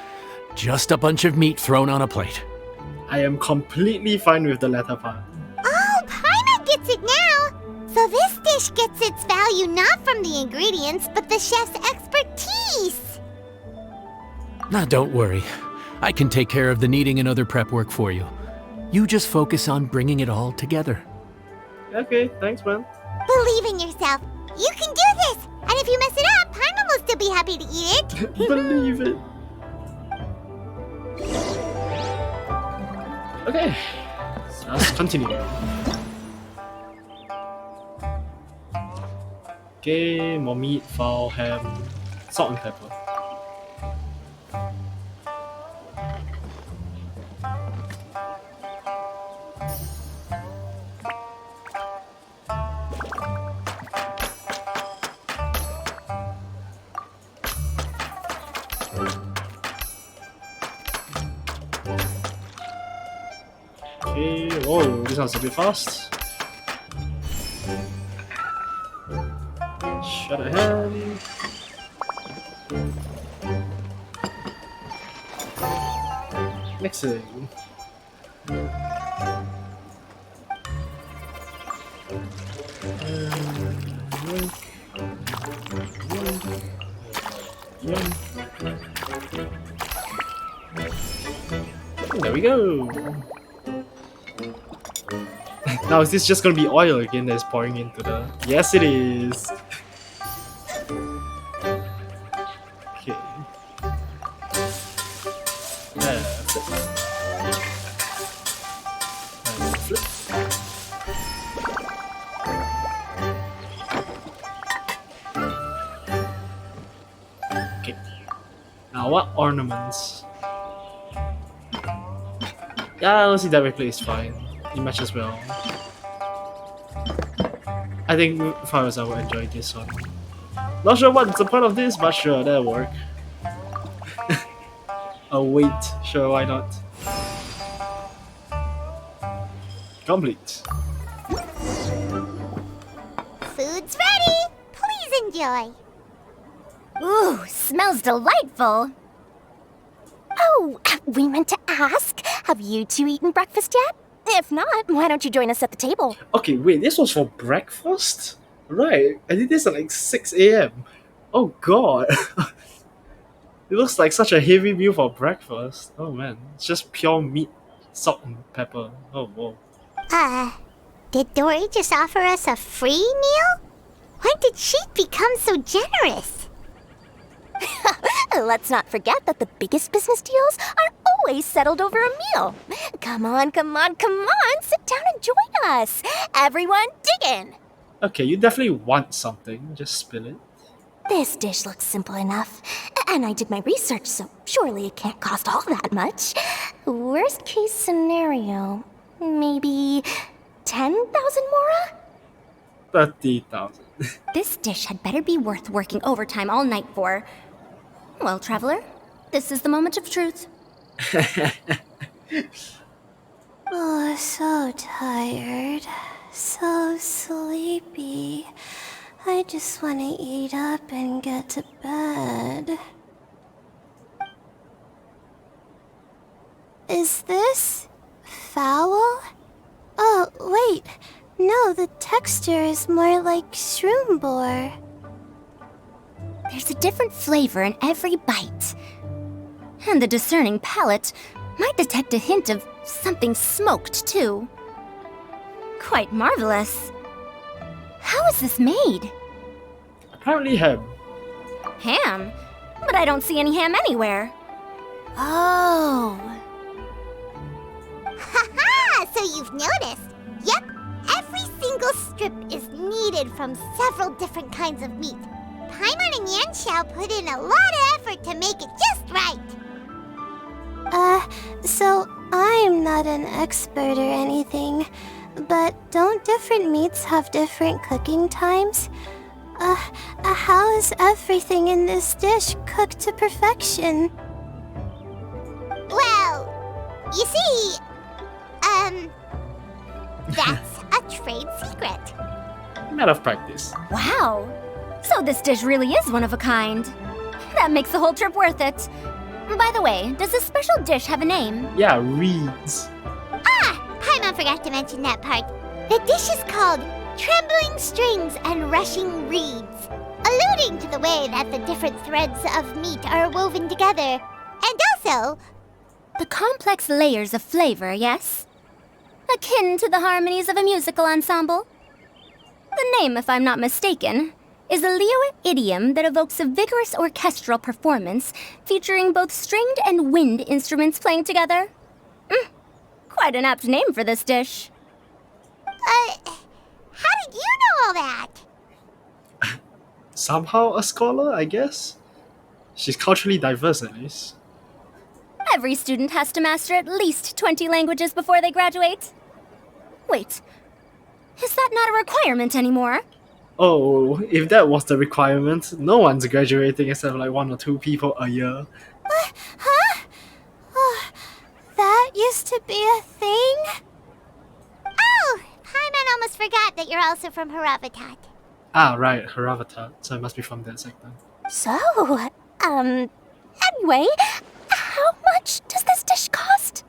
just a bunch of meat thrown on a plate. I am completely fine with the latter part. Oh, Paimon gets it now! So this dish gets its value not from the ingredients, but the chef's expertise! Now, don't worry. I can take care of the kneading and other prep work for you. You just focus on bringing it all together. Okay, thanks, man. Believe in yourself. You can do this! And if you mess it up, Paimon will still be happy to eat it! Believe it. Okay, so let's continue. Okay, more meat, fowl, ham, salt and pepper. Okay, whoa, this one's a bit fast. Shut a hand. Mixing. There we go. Now is this just gonna be oil again that's pouring into the... Yes, it is. Okay. That's it. Now, what ornaments? Yeah, honestly, that replay is fine. It matches well. I think if I was, I would enjoy this one. Not sure what's the point of this, but sure, that'll work. Oh wait, sure, why not? Complete. Food's ready! Please enjoy! Ooh, smells delightful. Oh, we meant to ask, have you two eaten breakfast yet? If not, why don't you join us at the table? Okay, wait, this was for breakfast? Right, I did this at like 6 a.m. Oh god. It looks like such a heavy meal for breakfast. Oh man, it's just pure meat, salt and pepper. Oh whoa. Did Dory just offer us a free meal? When did she become so generous? Let's not forget that the biggest business deals are always settled over a meal. Come on, sit down and join us. Everyone, dig in. Okay, you definitely want something. Just spill it. This dish looks simple enough, and I did my research, so surely it can't cost all that much. Worst case scenario, maybe 10,000 mora? 30,000. This dish had better be worth working overtime all night for. Well, traveler, this is the moment of truth. Oh, so tired. So sleepy. I just want to eat up and get to bed. Is this foul? Oh, wait. No, the texture is more like shroom boar. There's a different flavor in every bite. And the discerning palate might detect a hint of something smoked, too. Quite marvelous. How is this made? Apparently ham. Ham? But I don't see any ham anywhere. Oh. Haha! So you've noticed? Yep, every single strip is kneaded from several different kinds of meat. Paimon and Yanxiao put in a lot of effort to make it just right. So I'm not an expert or anything, but don't different meats have different cooking times? How is everything in this dish cooked to perfection? Well, you see, that's a trade secret. Matter of practice. Wow. So this dish really is one of a kind. That makes the whole trip worth it. By the way, does this special dish have a name? Yeah, reeds. Paimon forgot to mention that part. The dish is called Trembling Strings and Rushing Reeds, alluding to the way that the different threads of meat are woven together. And also, The complex layers of flavor, yes? Akin to the harmonies of a musical ensemble? The name, if I'm not mistaken, is a Liyue idiom that evokes a vigorous orchestral performance featuring both stringed and wind instruments playing together. Quite an apt name for this dish. how did you know all that? Somehow a scholar, I guess? She's culturally diverse at least. Every student has to master at least 20 languages before they graduate. Wait, is that not a requirement anymore? Oh, if that was the requirement, no one's graduating except like 1 or 2 people a year. Huh? Oh, that used to be a thing? Oh, Paimon almost forgot that you're also from Haravatat. Ah, right, her avatar, so it must be from that sector. So, anyway, how much does this dish cost?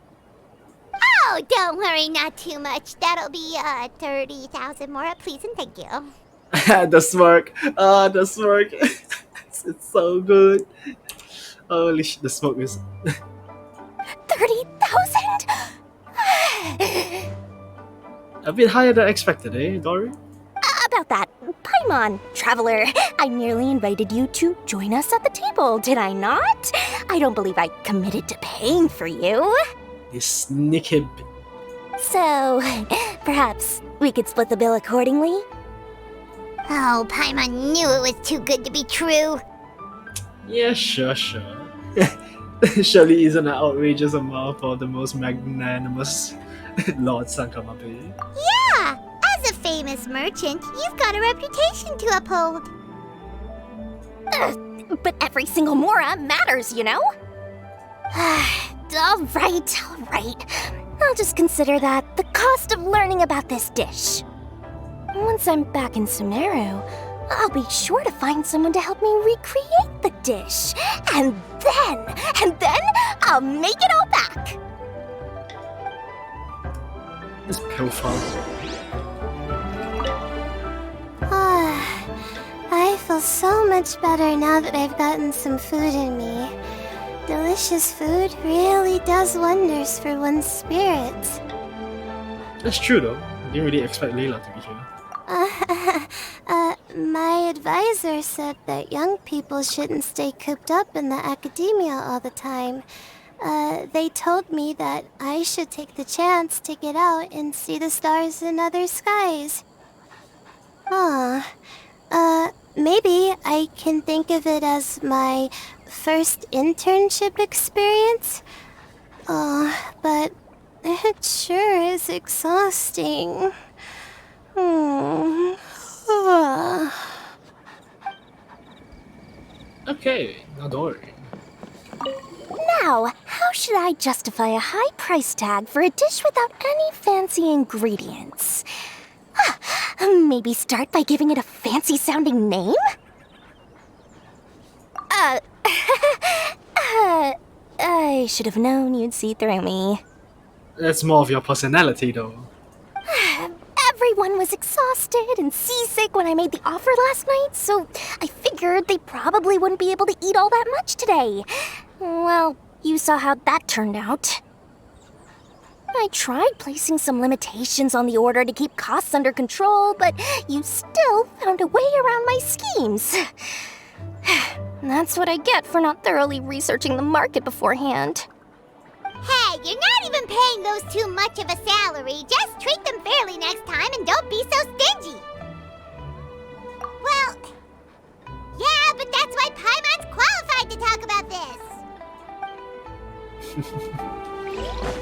Oh, don't worry, not too much. That'll be 30,000 more, please and thank you. The smirk. Ah, the smirk. It's so good. Holy shit, the smoke is... 30,000? a bit higher than expected, eh, Dory? About that, Paimon, traveler, I nearly invited you to join us at the table, did I not? I don't believe I committed to paying for you. This sneaky... So, perhaps we could split the bill accordingly? Oh, Paimon knew it was too good to be true. Yeah, sure. Surely isn't an outrageous amount for the most magnanimous Lord Sankamabe. Yeah, as a famous merchant, you've got a reputation to uphold. But every single mora matters, you know? All right. I'll just consider that the cost of learning about this dish. Once I'm back in Sumeru, I'll be sure to find someone to help me recreate the dish. And then I'll make it all back. This pilfer. I feel so much better now that I've gotten some food in me. Delicious food really does wonders for one's spirits. That's true though. I didn't really expect Layla to be here. My advisor said that young people shouldn't stay cooped up in the academia all the time. They told me that I should take the chance to get out and see the stars in other skies. Maybe I can think of it as my first internship experience. But it sure is exhausting. Okay, now don't worry. Now, how should I justify a high price tag for a dish without any fancy ingredients? Maybe start by giving it a fancy sounding name? I should have known you'd see through me. That's more of your personality though. Everyone was exhausted and seasick when I made the offer last night, so I figured they probably wouldn't be able to eat all that much today. Well, you saw how that turned out. I tried placing some limitations on the order to keep costs under control, but you still found a way around my schemes. That's what I get for not thoroughly researching the market beforehand. Hey, you're not even paying those two much of a salary. Just treat them fairly next time and don't be so stingy. Well, yeah, but that's why Paimon's qualified to talk about this.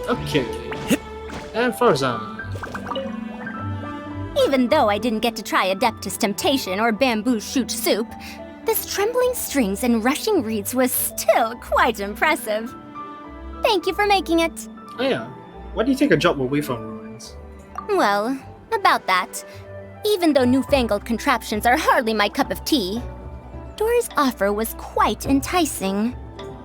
Okay. And Farzan. Even though I didn't get to try Adeptus Temptation or Bamboo Shoot Soup, this trembling strings and rushing reeds was still quite impressive. Thank you for making it. Oh yeah. Why do you take a job away from ruins? Well, about that. Even though newfangled contraptions are hardly my cup of tea, Dora's offer was quite enticing.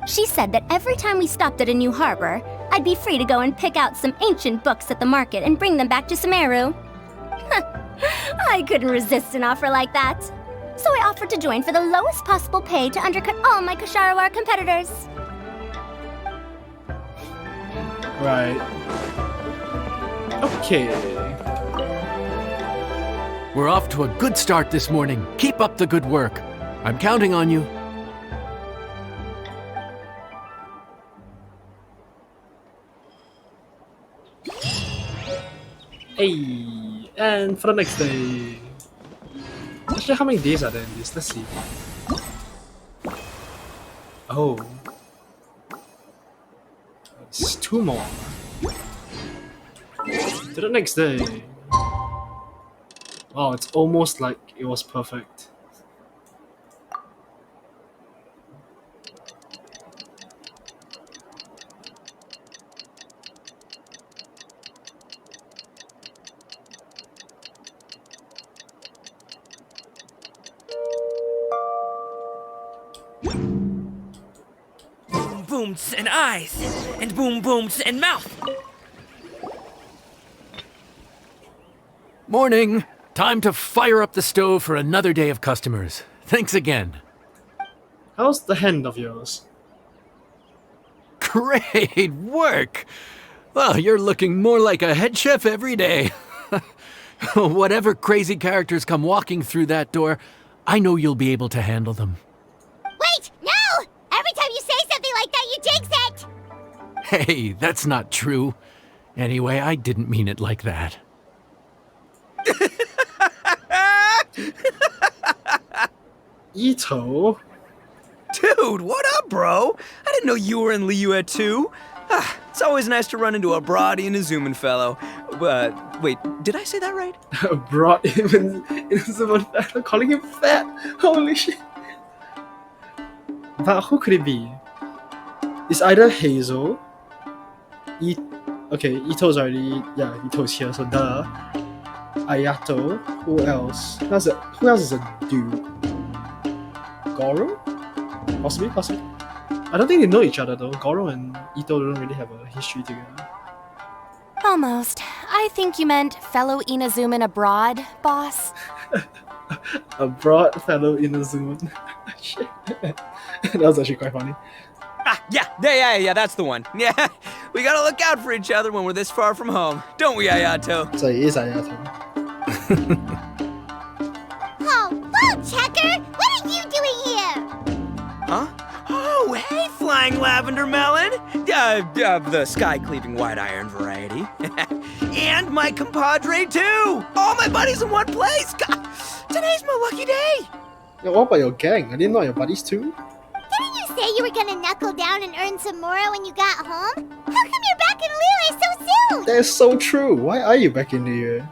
She said that every time we stopped at a new harbor, I'd be free to go and pick out some ancient books at the market and bring them back to Sumeru. I couldn't resist an offer like that. So I offered to join for the lowest possible pay to undercut all my Kasharawar competitors. Right. Okay. We're off to a good start this morning. Keep up the good work. I'm counting on you. Hey, and for the next day. Actually, how many days are there in this? Let's see. Oh. It's 2 more. To the next day. Wow, it's almost like it was perfect. Boom booms and eyes, and boom booms and mouth. Morning. Time to fire up the stove for another day of customers. Thanks again. How's the hand of yours? Great work! Well, you're looking more like a head chef every day. Whatever crazy characters come walking through that door, I know you'll be able to handle them. Wait, no! Every time you say something like that, you jinx it! Hey, that's not true. Anyway, I didn't mean it like that. Ito? Dude, what up, bro? I didn't know you were in Liyue too. It's always nice to run into a broad Inazuman fellow. Wait, did I say that right? Brought him in someone fat, calling him fat. Holy shit. But who could it be? It's either Hazel. Okay, Ito's already. Yeah, Ito's here, so duh. Ayato. Who else? Who else is a dude? Goro? Possibly. I don't think they know each other though. Goro and Ito don't really have a history together. Almost. I think you meant fellow Inazuman abroad, boss. A broad fellow Inazuman. Shit. That was actually quite funny. Yeah, that's the one. Yeah, we gotta look out for each other when we're this far from home. Don't we, Ayato? So it is Ayato. Oh, Bull Checker! What are you doing here? Huh? Oh, hey, Flying Lavender Melon! The sky-cleaving white iron variety. And my compadre, too! All my buddies in one place! God, today's my lucky day! Yeah, what about your gang? I didn't know your buddies too? Didn't you say you were gonna knuckle down and earn some more when you got home? How come you're back in Liyue so soon? That is so true. Why are you back in the year?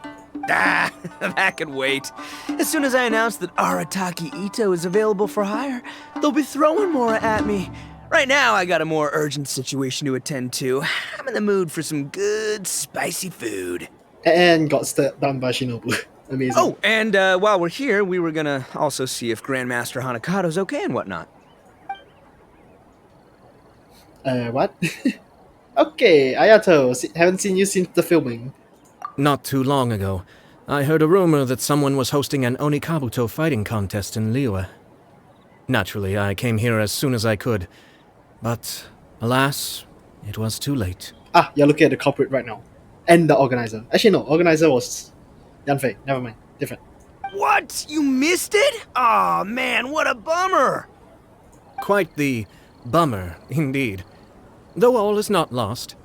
That can wait. As soon as I announce that Arataki Ito is available for hire, they'll be throwing Mora at me. Right now, I got a more urgent situation to attend to. I'm in the mood for some good, spicy food. And got stepped down by Shinobu. Amazing. Oh, and while we're here, we were gonna also see if Grandmaster Hanakado's okay and whatnot. What? Okay, Ayato, haven't seen you since the filming. Not too long ago, I heard a rumor that someone was hosting an Onikabuto fighting contest in Liyue. Naturally, I came here as soon as I could, but alas, it was too late. Ah, you're looking at the culprit right now. And the organizer. Actually, no, organizer was Yanfei. Never mind. Different. What? You missed it? Aw, man, what a bummer! Quite the bummer, indeed. Though all is not lost.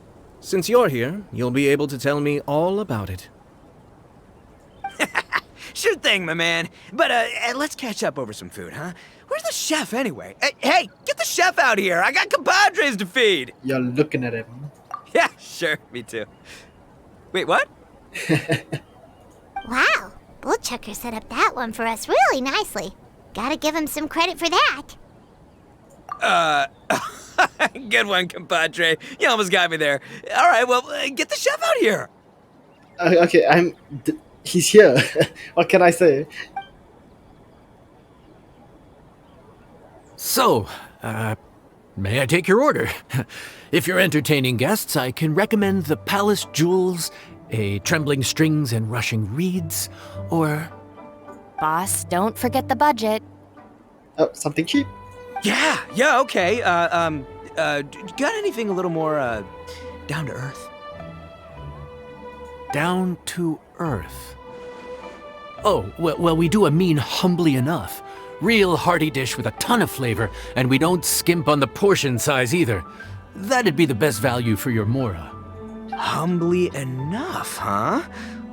Since you're here, you'll be able to tell me all about it. Sure thing, my man. But let's catch up over some food, huh? Where's the chef, anyway? Hey, get the chef out here! I got compadres to feed! You're looking at him. Yeah, sure, me too. Wait, what? Wow, Bull Checker set up that one for us really nicely. Gotta give him some credit for that. Good one, compadre. You almost got me there. All right, well, get the chef out here. Okay, he's here. What can I say? So, may I take your order? If you're entertaining guests, I can recommend the Palace Jewels, a Trembling Strings and Rushing Reeds, or... Boss, don't forget the budget. Oh, something cheap? Yeah, okay. Got anything a little more, down to earth? Down to earth? Oh, well, we do a mean humbly enough. Real hearty dish with a ton of flavor, and we don't skimp on the portion size either. That'd be the best value for your Mora. Humbly enough, huh?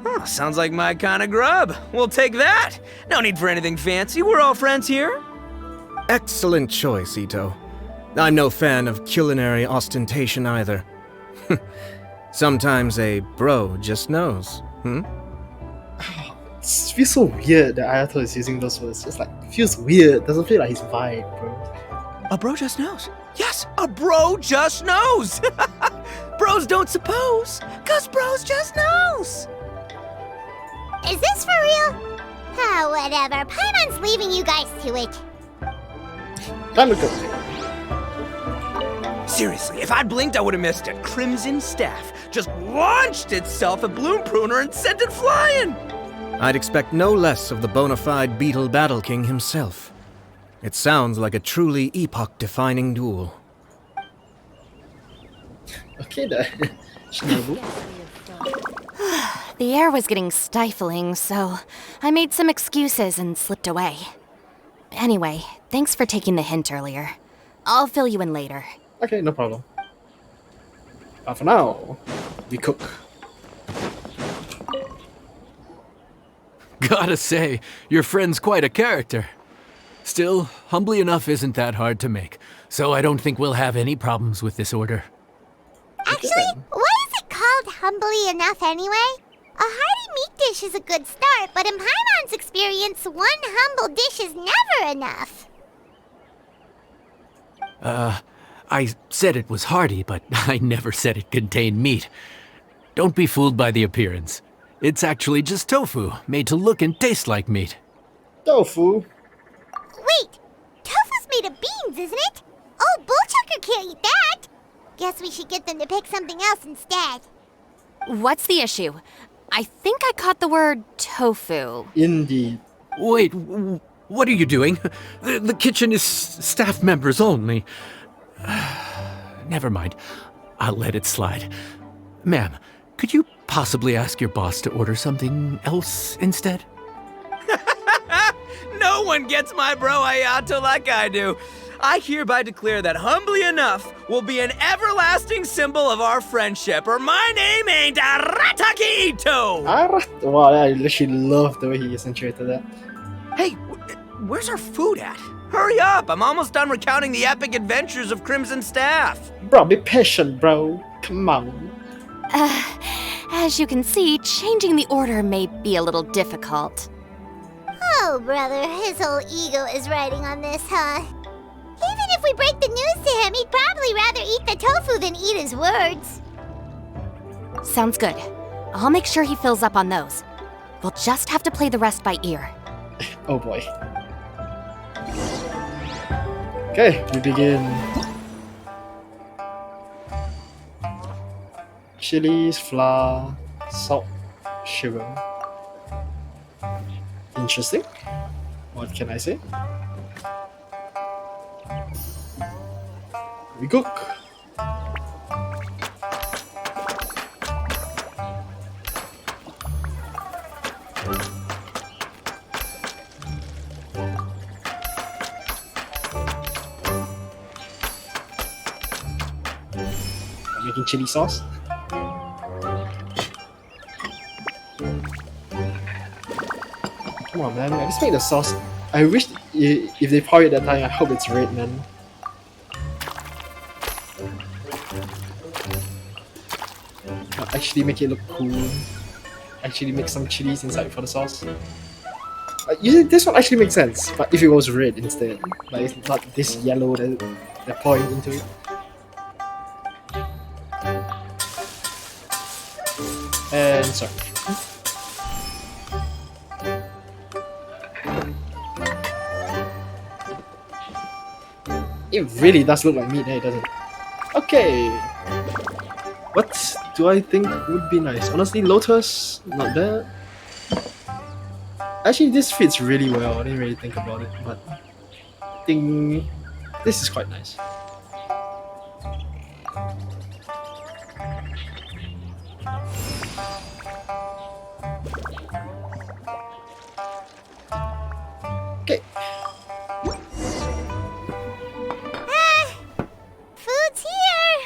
Oh, sounds like my kind of grub. We'll take that. No need for anything fancy. We're all friends here. Excellent choice, Ito. I'm no fan of culinary ostentation either. Sometimes a bro just knows, It feels so weird that Ayato is using those words. Just like, feels weird. Doesn't feel like his vibe, bro. A bro just knows. Yes, a bro just knows. Bros don't suppose, 'cause bros just knows. Is this for real? Oh, whatever. Paimon's leaving you guys to it. Time to go. Seriously, if I'd blinked, I would have missed it. Crimson Staff just launched itself at Bloom Pruner and sent it flying. I'd expect no less of the bona fide Beetle Battle King himself. It sounds like a truly epoch-defining duel. Okay then. Shinobu. The air was getting stifling, so I made some excuses and slipped away. Anyway, thanks for taking the hint earlier. I'll fill you in later. Okay, no problem. But for now, we cook. Gotta say, your friend's quite a character. Still, humbly enough isn't that hard to make, so I don't think we'll have any problems with this order. Actually, why is it called humbly enough anyway? A hearty meat dish is a good start, but in Paimon's experience, one humble dish is never enough. I said it was hearty, but I never said it contained meat. Don't be fooled by the appearance. It's actually just tofu, made to look and taste like meat. Tofu? Wait, tofu's made of beans, isn't it? Oh, Bullchucker can't eat that. Guess we should get them to pick something else instead. What's the issue? I think I caught the word tofu. Indeed. Wait, what are you doing? The kitchen is staff members only. Never mind. I'll let it slide. Ma'am, could you possibly ask your boss to order something else instead? No one gets my bro Ayato like I do. I hereby declare that humbly enough will be an everlasting symbol of our friendship, or my name ain't Arataki Ito! Wow, I literally love the way he accentuated that. Hey, where's our food at? Hurry up! I'm almost done recounting the epic adventures of Crimson Staff. Bro, be patient, bro. Come on. As you can see, changing the order may be a little difficult. Oh, brother, his whole ego is riding on this, huh? Even if we break the news to him, he'd probably rather eat the tofu than eat his words. Sounds good. I'll make sure he fills up on those. We'll just have to play the rest by ear. Oh boy. Okay, we begin. Chilies, flour, salt, sugar. Interesting. What can I say? We cook. Making chili sauce. Come on, man. Let's make the sauce. I wish if they pour it that time, I hope it's red, man. Actually make it look cool. Actually make some chilies inside for the sauce. This one actually makes sense, but if it was red instead, like it's not this yellow that they're pouring into it. And sorry. It really does look like meat, doesn't it? Okay. What do I think would be nice? Honestly, lotus, not bad. Actually, this fits really well. I didn't really think about it, but I think this is quite nice. Okay. Food's here!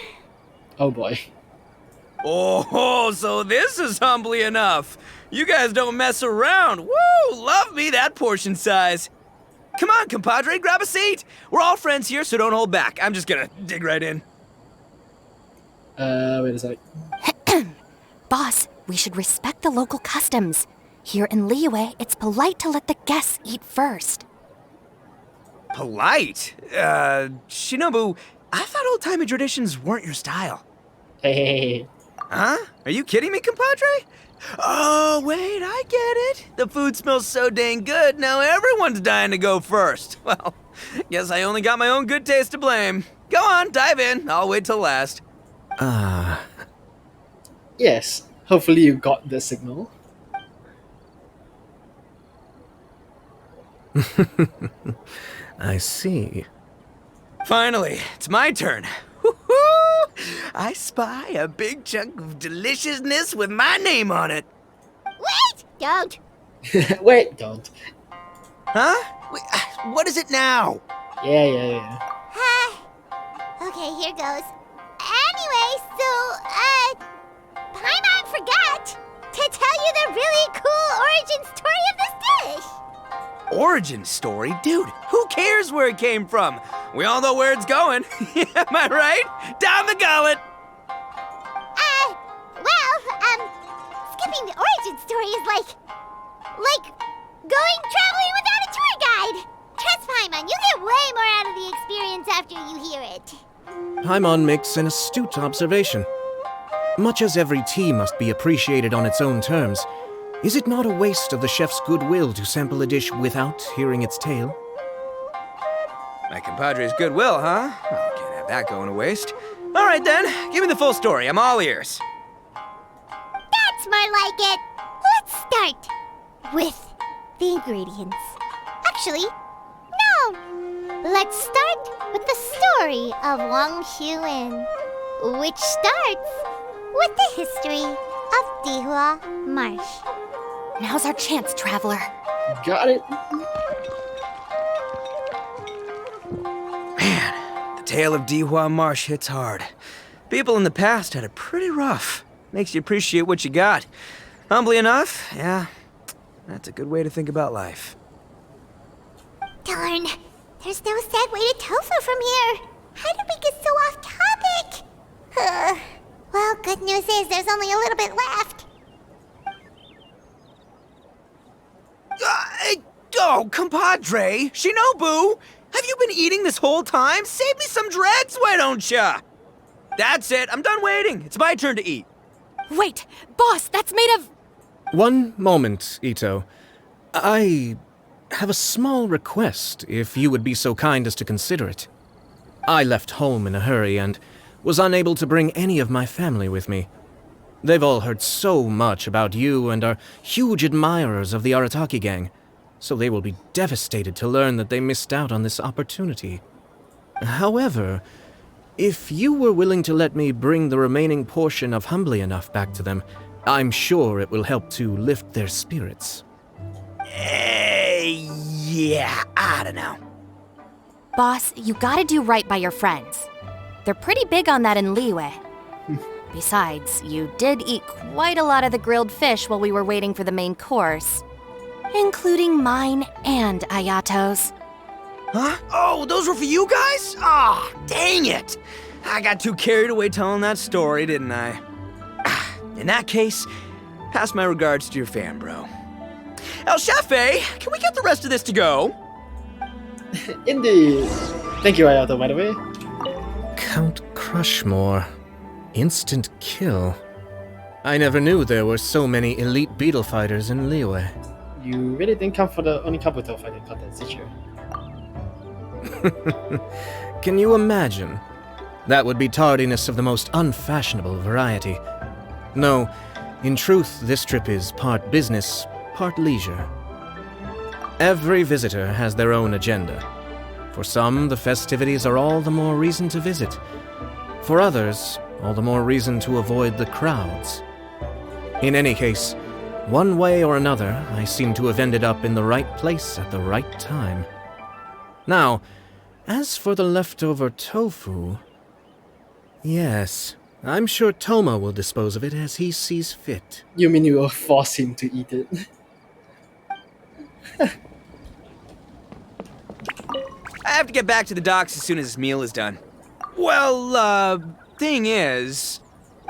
Oh boy. Oh, so this is humbly enough. You guys don't mess around. Woo! Love me that portion size. Come on, compadre, grab a seat. We're all friends here, so don't hold back. I'm just gonna dig right in. Wait a sec. Boss, we should respect the local customs. Here in Liyue, it's polite to let the guests eat first. Polite? Shinobu, I thought old-timey traditions weren't your style. Hey. Huh? Are you kidding me, compadre? Oh, wait, I get it. The food smells so dang good, now everyone's dying to go first. Well, guess I only got my own good taste to blame. Go on, dive in. I'll wait till last. Yes. Hopefully you got the signal. I see. Finally, it's my turn. Woo-hoo! I spy a big chunk of deliciousness with my name on it. Wait! Don't! Wait, don't. Huh? Wait, what is it now? Yeah. Okay, here goes. Anyway, so, Paimon forgot to tell you the really cool origin story of this dish. Origin story? Dude, who cares where it came from? We all know where it's going. Am I right? Down the gullet! Skipping the origin story is like going traveling without a tour guide. Trust Paimon, you get way more out of the experience after you hear it. Paimon makes an astute observation. Much as every tea must be appreciated on its own terms, is it not a waste of the chef's goodwill to sample a dish without hearing its tale? My compadre's goodwill, huh? Oh, can't have that going to waste. All right then, give me the full story. I'm all ears. That's more like it. Let's start with the ingredients. Actually, no. Let's start with the story of Wang Xuan, which starts with the history of Dihua Marsh. Now's our chance, traveler. Got it. Man, the tale of Dihua Marsh hits hard. People in the past had it pretty rough. Makes you appreciate what you got. Humbly enough, yeah, that's a good way to think about life. Darn, there's no segue to tofu from here. How did we get so off topic? Well, good news is there's only a little bit left. Oh, compadre, Shinobu, have you been eating this whole time? Save me some dregs, why don't ya? That's it, I'm done waiting. It's my turn to eat. Wait, boss, that's made of... One moment, Ito. I have a small request, if you would be so kind as to consider it. I left home in a hurry and was unable to bring any of my family with me. They've all heard so much about you and are huge admirers of the Arataki gang, so they will be devastated to learn that they missed out on this opportunity. However, if you were willing to let me bring the remaining portion of Humbly Enough back to them, I'm sure it will help to lift their spirits. Yeah, I don't know. Boss, you gotta do right by your friends. They're pretty big on that in Liyue. Besides, you did eat quite a lot of the grilled fish while we were waiting for the main course. Including mine and Ayato's. Huh? Oh, those were for you guys? Ah, dang it! I got too carried away telling that story, didn't I? In that case, pass my regards to your fan, bro. El Chefe, can we get the rest of this to go? Indeed. Thank you, Ayato, by the way. Count Crushmore. Instant kill. I never knew there were so many elite beetle fighters in Liyue. You really didn't come for the only Kabuto fighting contest, did you? Can you imagine? That would be tardiness of the most unfashionable variety. No, in truth, this trip is part business, part leisure. Every visitor has their own agenda. For some, the festivities are all the more reason to visit. For others, all the more reason to avoid the crowds. In any case, one way or another, I seem to have ended up in the right place at the right time. Now, as for the leftover tofu... Yes, I'm sure Toma will dispose of it as he sees fit. You mean you will force him to eat it? I have to get back to the docks as soon as this meal is done. Well, thing is...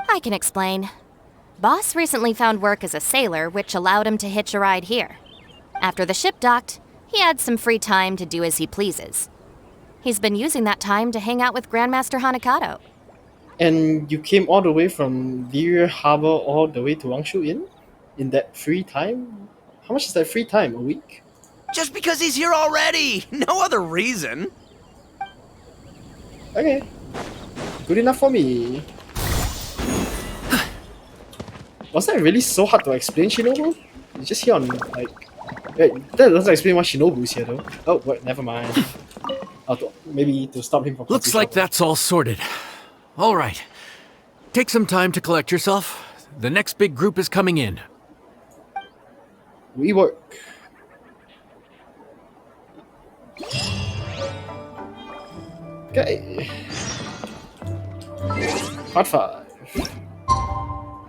I can explain. Boss recently found work as a sailor, which allowed him to hitch a ride here. After the ship docked, he had some free time to do as he pleases. He's been using that time to hang out with Grandmaster Hanakato. And you came all the way from Deer Harbor all the way to Wangshu Inn? In that free time? How much is that free time? A week? Just because he's here already! No other reason! Okay. Good enough for me. Was that really so hard to explain, Shinobu? You just here on, like... Wait, that doesn't explain why Shinobu's here, though. Oh, wait, never mind. Maybe to stop him from... Looks like that's all sorted. All right. Take some time to collect yourself. The next big group is coming in. We work. Okay. Part 5.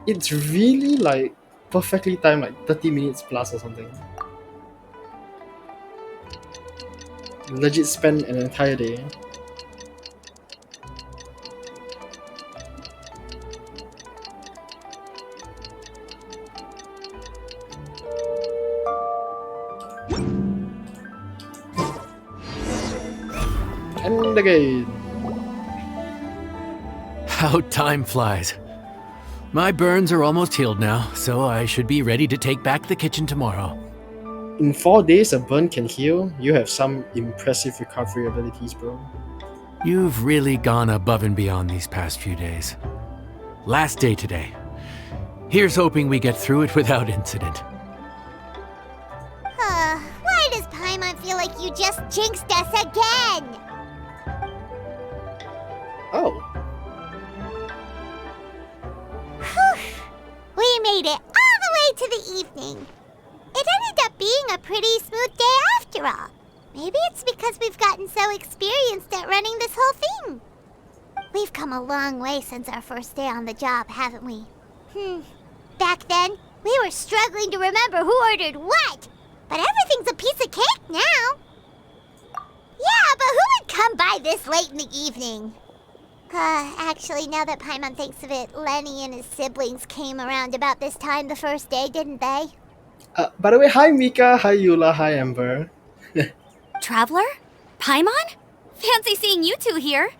It's really like perfectly timed, like 30 minutes plus or something. Legit spend an entire day. And again. How time flies. My burns are almost healed now, so I should be ready to take back the kitchen tomorrow. In 4 days, a burn can heal. You have some impressive recovery abilities, bro. You've really gone above and beyond these past few days. Last day today. Here's hoping we get through it without incident. Why does Paimon feel like you just jinxed us again? Oh. Whew. We made it all the way to the evening. It ended up being a pretty smooth day after all. Maybe it's because we've gotten so experienced at running this whole thing. We've come a long way since our first day on the job, haven't we? Back then, we were struggling to remember who ordered what. But everything's a piece of cake now. Yeah, but who would come by this late in the evening? Actually, now that Paimon thinks of it, Lenny and his siblings came around about this time the first day, didn't they? By the way, hi Mika, hi Eula, hi Amber. Traveler? Paimon? Fancy seeing you two here.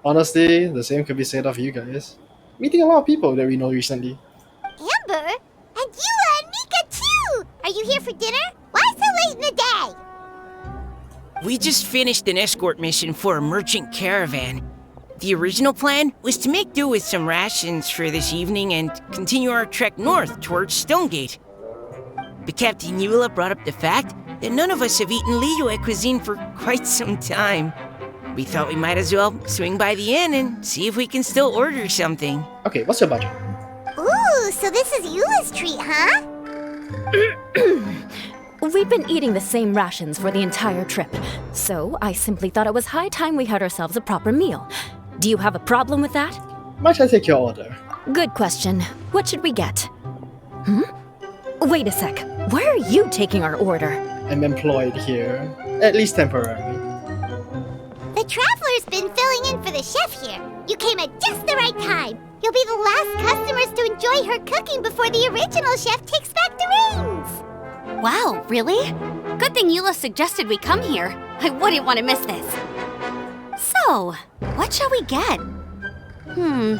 Honestly, the same could be said of you guys. Meeting a lot of people that we know recently. Amber? And Eula and Mika too! Are you here for dinner? Why so late in the day? We just finished an escort mission for a merchant caravan. The original plan was to make do with some rations for this evening and continue our trek north towards Stonegate. But Captain Eula brought up the fact that none of us have eaten Liyue cuisine for quite some time. We thought we might as well swing by the inn and see if we can still order something. Okay, what's your budget? Ooh, so this is Eula's treat, huh? We've been eating the same rations for the entire trip, so I simply thought it was high time we had ourselves a proper meal. Do you have a problem with that? Might I take your order? Good question. What should we get? Wait a sec. Why are you taking our order? I'm employed here, at least temporarily. The Traveler's been filling in for the chef here. You came at just the right time. You'll be the last customers to enjoy her cooking before the original chef takes back the reins. Wow, really? Good thing Eula suggested we come here. I wouldn't want to miss this. So, what shall we get? I'm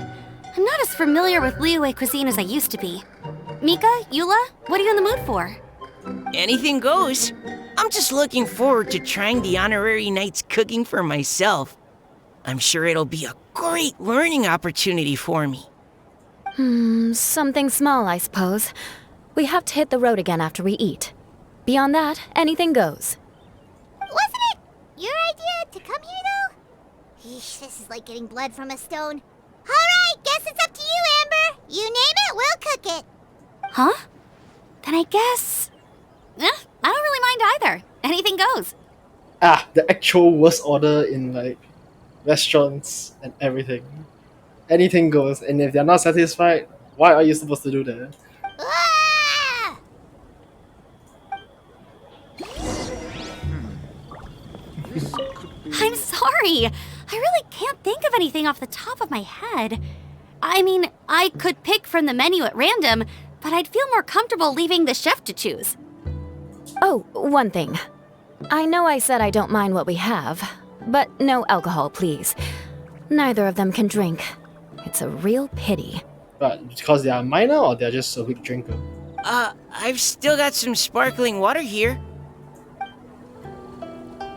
not as familiar with Liyue cuisine as I used to be. Mika, Eula, what are you in the mood for? Anything goes. I'm just looking forward to trying the honorary knight's cooking for myself. I'm sure it'll be a great learning opportunity for me. Something small, I suppose. We have to hit the road again after we eat. Beyond that, anything goes. Wasn't it your idea to come here, though? Eesh, this is like getting blood from a stone. All right, guess it's up to you, Amber. You name it, we'll cook it. Huh? Then I guess... I don't really mind either. Anything goes. The actual worst order in like restaurants and everything. Anything goes, and if they're not satisfied, why are you supposed to do that? Ah! I'm sorry. I really can't think of anything off the top of my head. I mean, I could pick from the menu at random, but I'd feel more comfortable leaving the chef to choose. Oh, one thing. I know I said I don't mind what we have, but no alcohol, please. Neither of them can drink. It's a real pity. But because they are minor or they're just a weak drinker? I've still got some sparkling water here.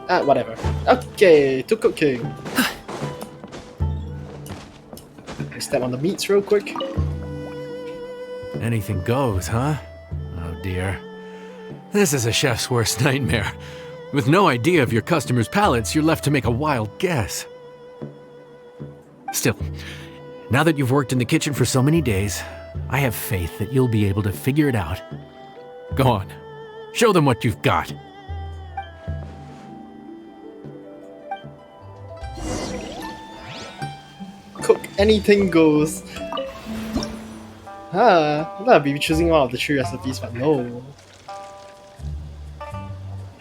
Whatever. Okay, to cooking. I step on the meats real quick. Anything goes, huh? Oh dear. This is a chef's worst nightmare. With no idea of your customers' palates, you're left to make a wild guess. Still, now that you've worked in the kitchen for so many days, I have faith that you'll be able to figure it out. Go on, show them what you've got. Cook anything goes. I'd be choosing one of the 3 recipes, but no.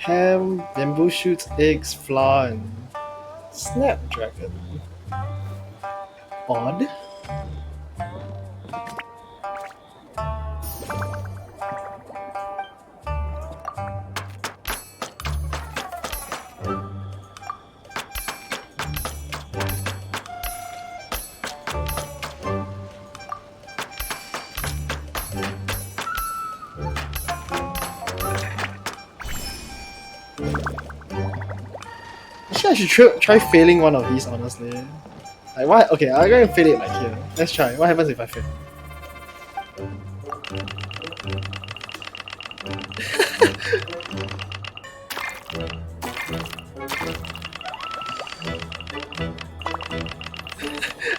Ham, bamboo shoots, eggs, flour, and snapdragon. Odd. Actually, I should try failing one of these, honestly. Like, what? Okay, I'm gonna fail it like here. Let's try. What happens if I fail?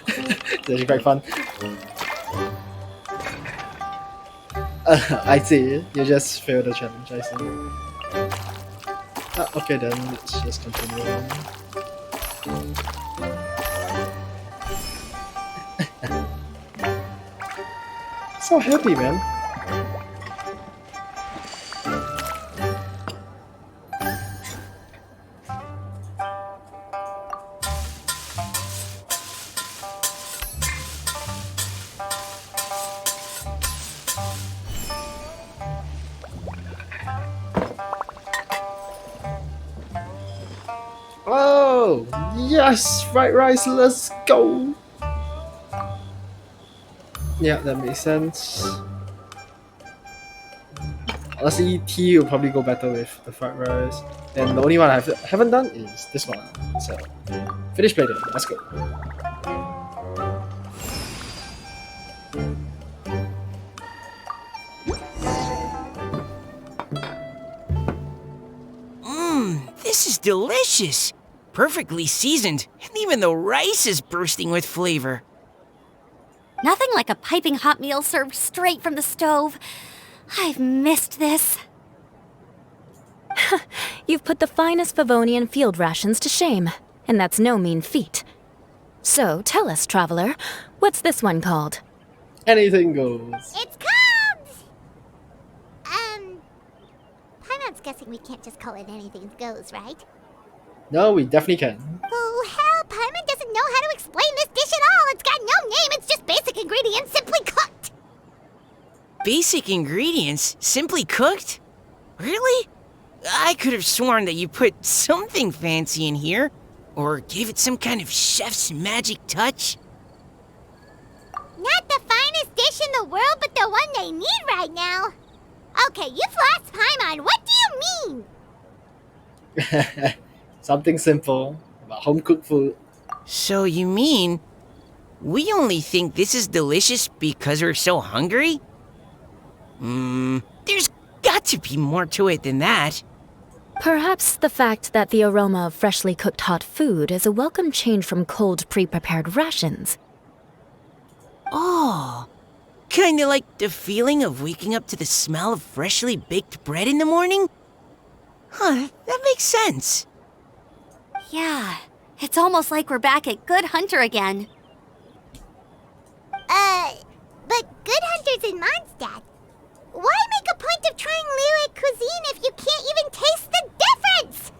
It's actually quite fun. I see. You just failed the challenge, I see. Okay then, let's just continue on. So happy, man. Oh, yes! Fried rice, let's go! Yeah, that makes sense. Honestly, tea will probably go better with the fried rice. And the only one I haven't done is this one. So, finish plating, let's go. This is delicious! Perfectly seasoned, and even the rice is bursting with flavor. Nothing like a piping hot meal served straight from the stove. I've missed this. You've put the finest Favonian field rations to shame, and that's no mean feat. So, tell us, traveler, what's this one called? Anything goes. It's called... Paimon's guessing we can't just call it anything goes, right? No, we definitely can. Oh, hell, Paimon doesn't know how to explain this dish at all. It's got no name, it's just basic ingredients simply cooked. Basic ingredients? Simply cooked? Really? I could have sworn that you put something fancy in here, or gave it some kind of chef's magic touch. Not the finest dish in the world, but the one they need right now. Okay, you've lost Paimon. What do you mean? Something simple about home cooked food. So you mean we only think this is delicious because we're so hungry? There's got to be more to it than that. Perhaps the fact that the aroma of freshly cooked hot food is a welcome change from cold pre-prepared rations. Oh, kinda like the feeling of waking up to the smell of freshly baked bread in the morning? Huh, that makes sense. Yeah, it's almost like we're back at Good Hunter again. But Good Hunter's in Mondstadt. Why make a point of trying Liyue cuisine if you can't even taste the difference?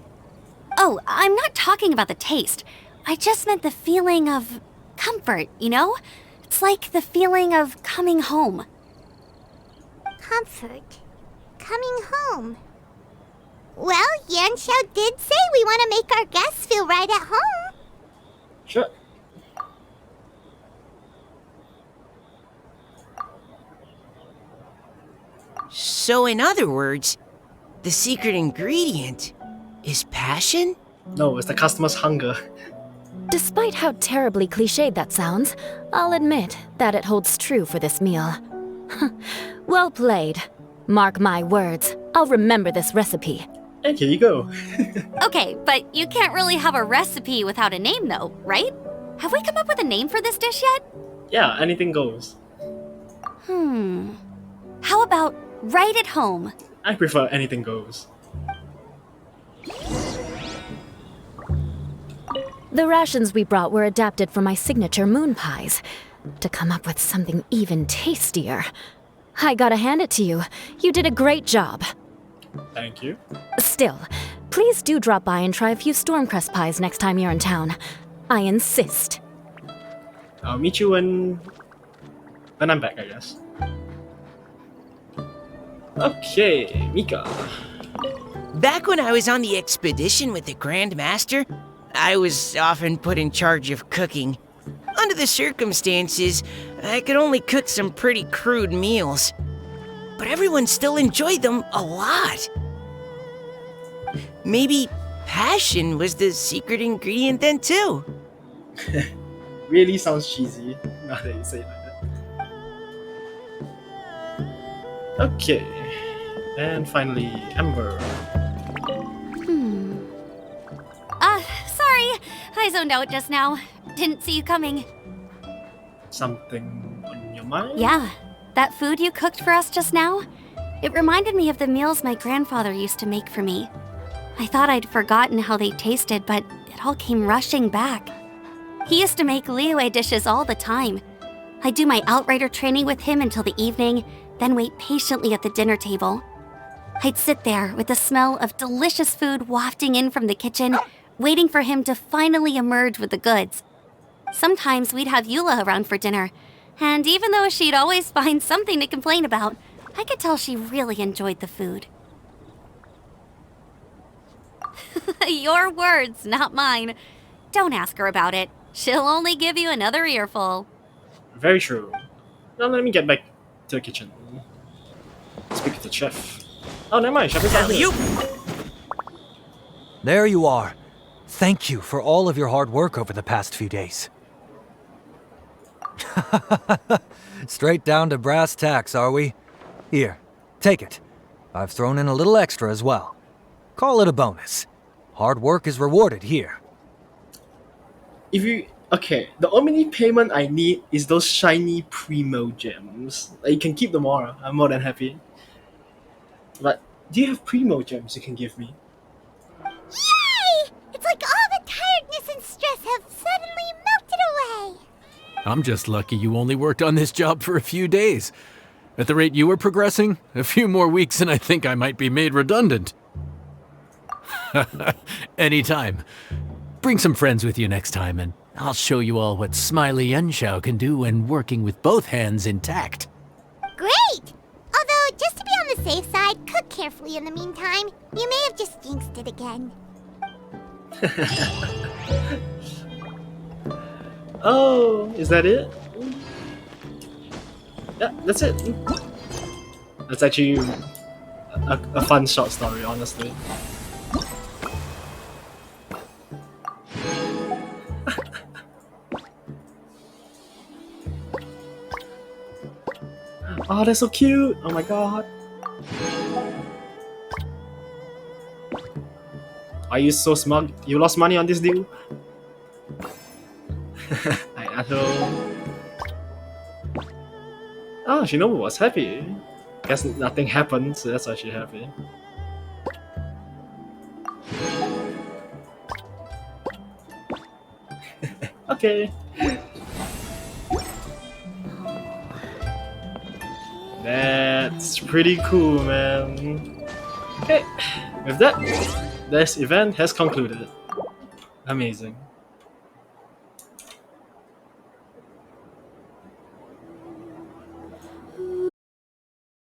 Oh, I'm not talking about the taste. I just meant the feeling of comfort, you know? It's like the feeling of coming home. Comfort. Coming home. Well, Yanxiao did say we want to make our guests feel right at home. Sure. So in other words, the secret ingredient is passion? No, it's the customer's hunger. Despite how terribly cliched that sounds, I'll admit that it holds true for this meal. Well played. Mark my words, I'll remember this recipe. And here you go. Okay, but you can't really have a recipe without a name though, right? Have we come up with a name for this dish yet? Yeah, anything goes. How about right at home? I prefer anything goes. The rations we brought were adapted from my signature moon pies. To come up with something even tastier. I gotta hand it to you. You did a great job. Thank you. Still, please do drop by and try a few Stormcrest pies next time you're in town. I insist. I'll meet you when I'm back, I guess. Okay, Mika. Back when I was on the expedition with the Grand Master, I was often put in charge of cooking. Under the circumstances, I could only cook some pretty crude meals. But everyone still enjoyed them a lot. Maybe passion was the secret ingredient then too. Really sounds cheesy now that you say it like that. Okay. And finally, Amber. Sorry. I zoned out just now. Didn't see you coming. Something on your mind? Yeah, that food you cooked for us just now, it reminded me of the meals my grandfather used to make for me. I thought I'd forgotten how they tasted, but it all came rushing back. He used to make Liyue dishes all the time. I'd do my outrider training with him until the evening, then wait patiently at the dinner table. I'd sit there with the smell of delicious food wafting in from the kitchen, waiting for him to finally emerge with the goods. Sometimes we'd have Eula around for dinner, and even though she'd always find something to complain about, I could tell she really enjoyed the food. Your words, not mine. Don't ask her about it. She'll only give you another earful. Very true. Now let me get back to the kitchen. Speak to the chef. Oh, never mind. Chef is out here. There you are. Thank you for all of your hard work over the past few days. Straight down to brass tacks, are we? Here, take it. I've thrown in a little extra as well. Call it a bonus. Hard work is rewarded here. Okay, the only payment I need is those shiny Primo gems. You can keep them all. I'm more than happy. But do you have Primo gems you can give me? Yay! It's like all the tiredness and stress have suddenly melted away. I'm just lucky you only worked on this job for a few days. At the rate you were progressing, a few more weeks and I think I might be made redundant. Anytime. Bring some friends with you next time and I'll show you all what Smiley Yenshao can do when working with both hands intact. Great! Although, just to be on the safe side, cook carefully in the meantime. You may have just jinxed it again. Oh, is that it? Yeah, that's it. That's actually a fun short story, honestly. Oh, that's so cute! Oh my god. Are you so smug? You lost money on this deal? Hi, Atto. Oh, Shinobu was happy. Guess nothing happened, so that's why she's happy. Okay. That's pretty cool, man. Okay, with that, this event has concluded. Amazing.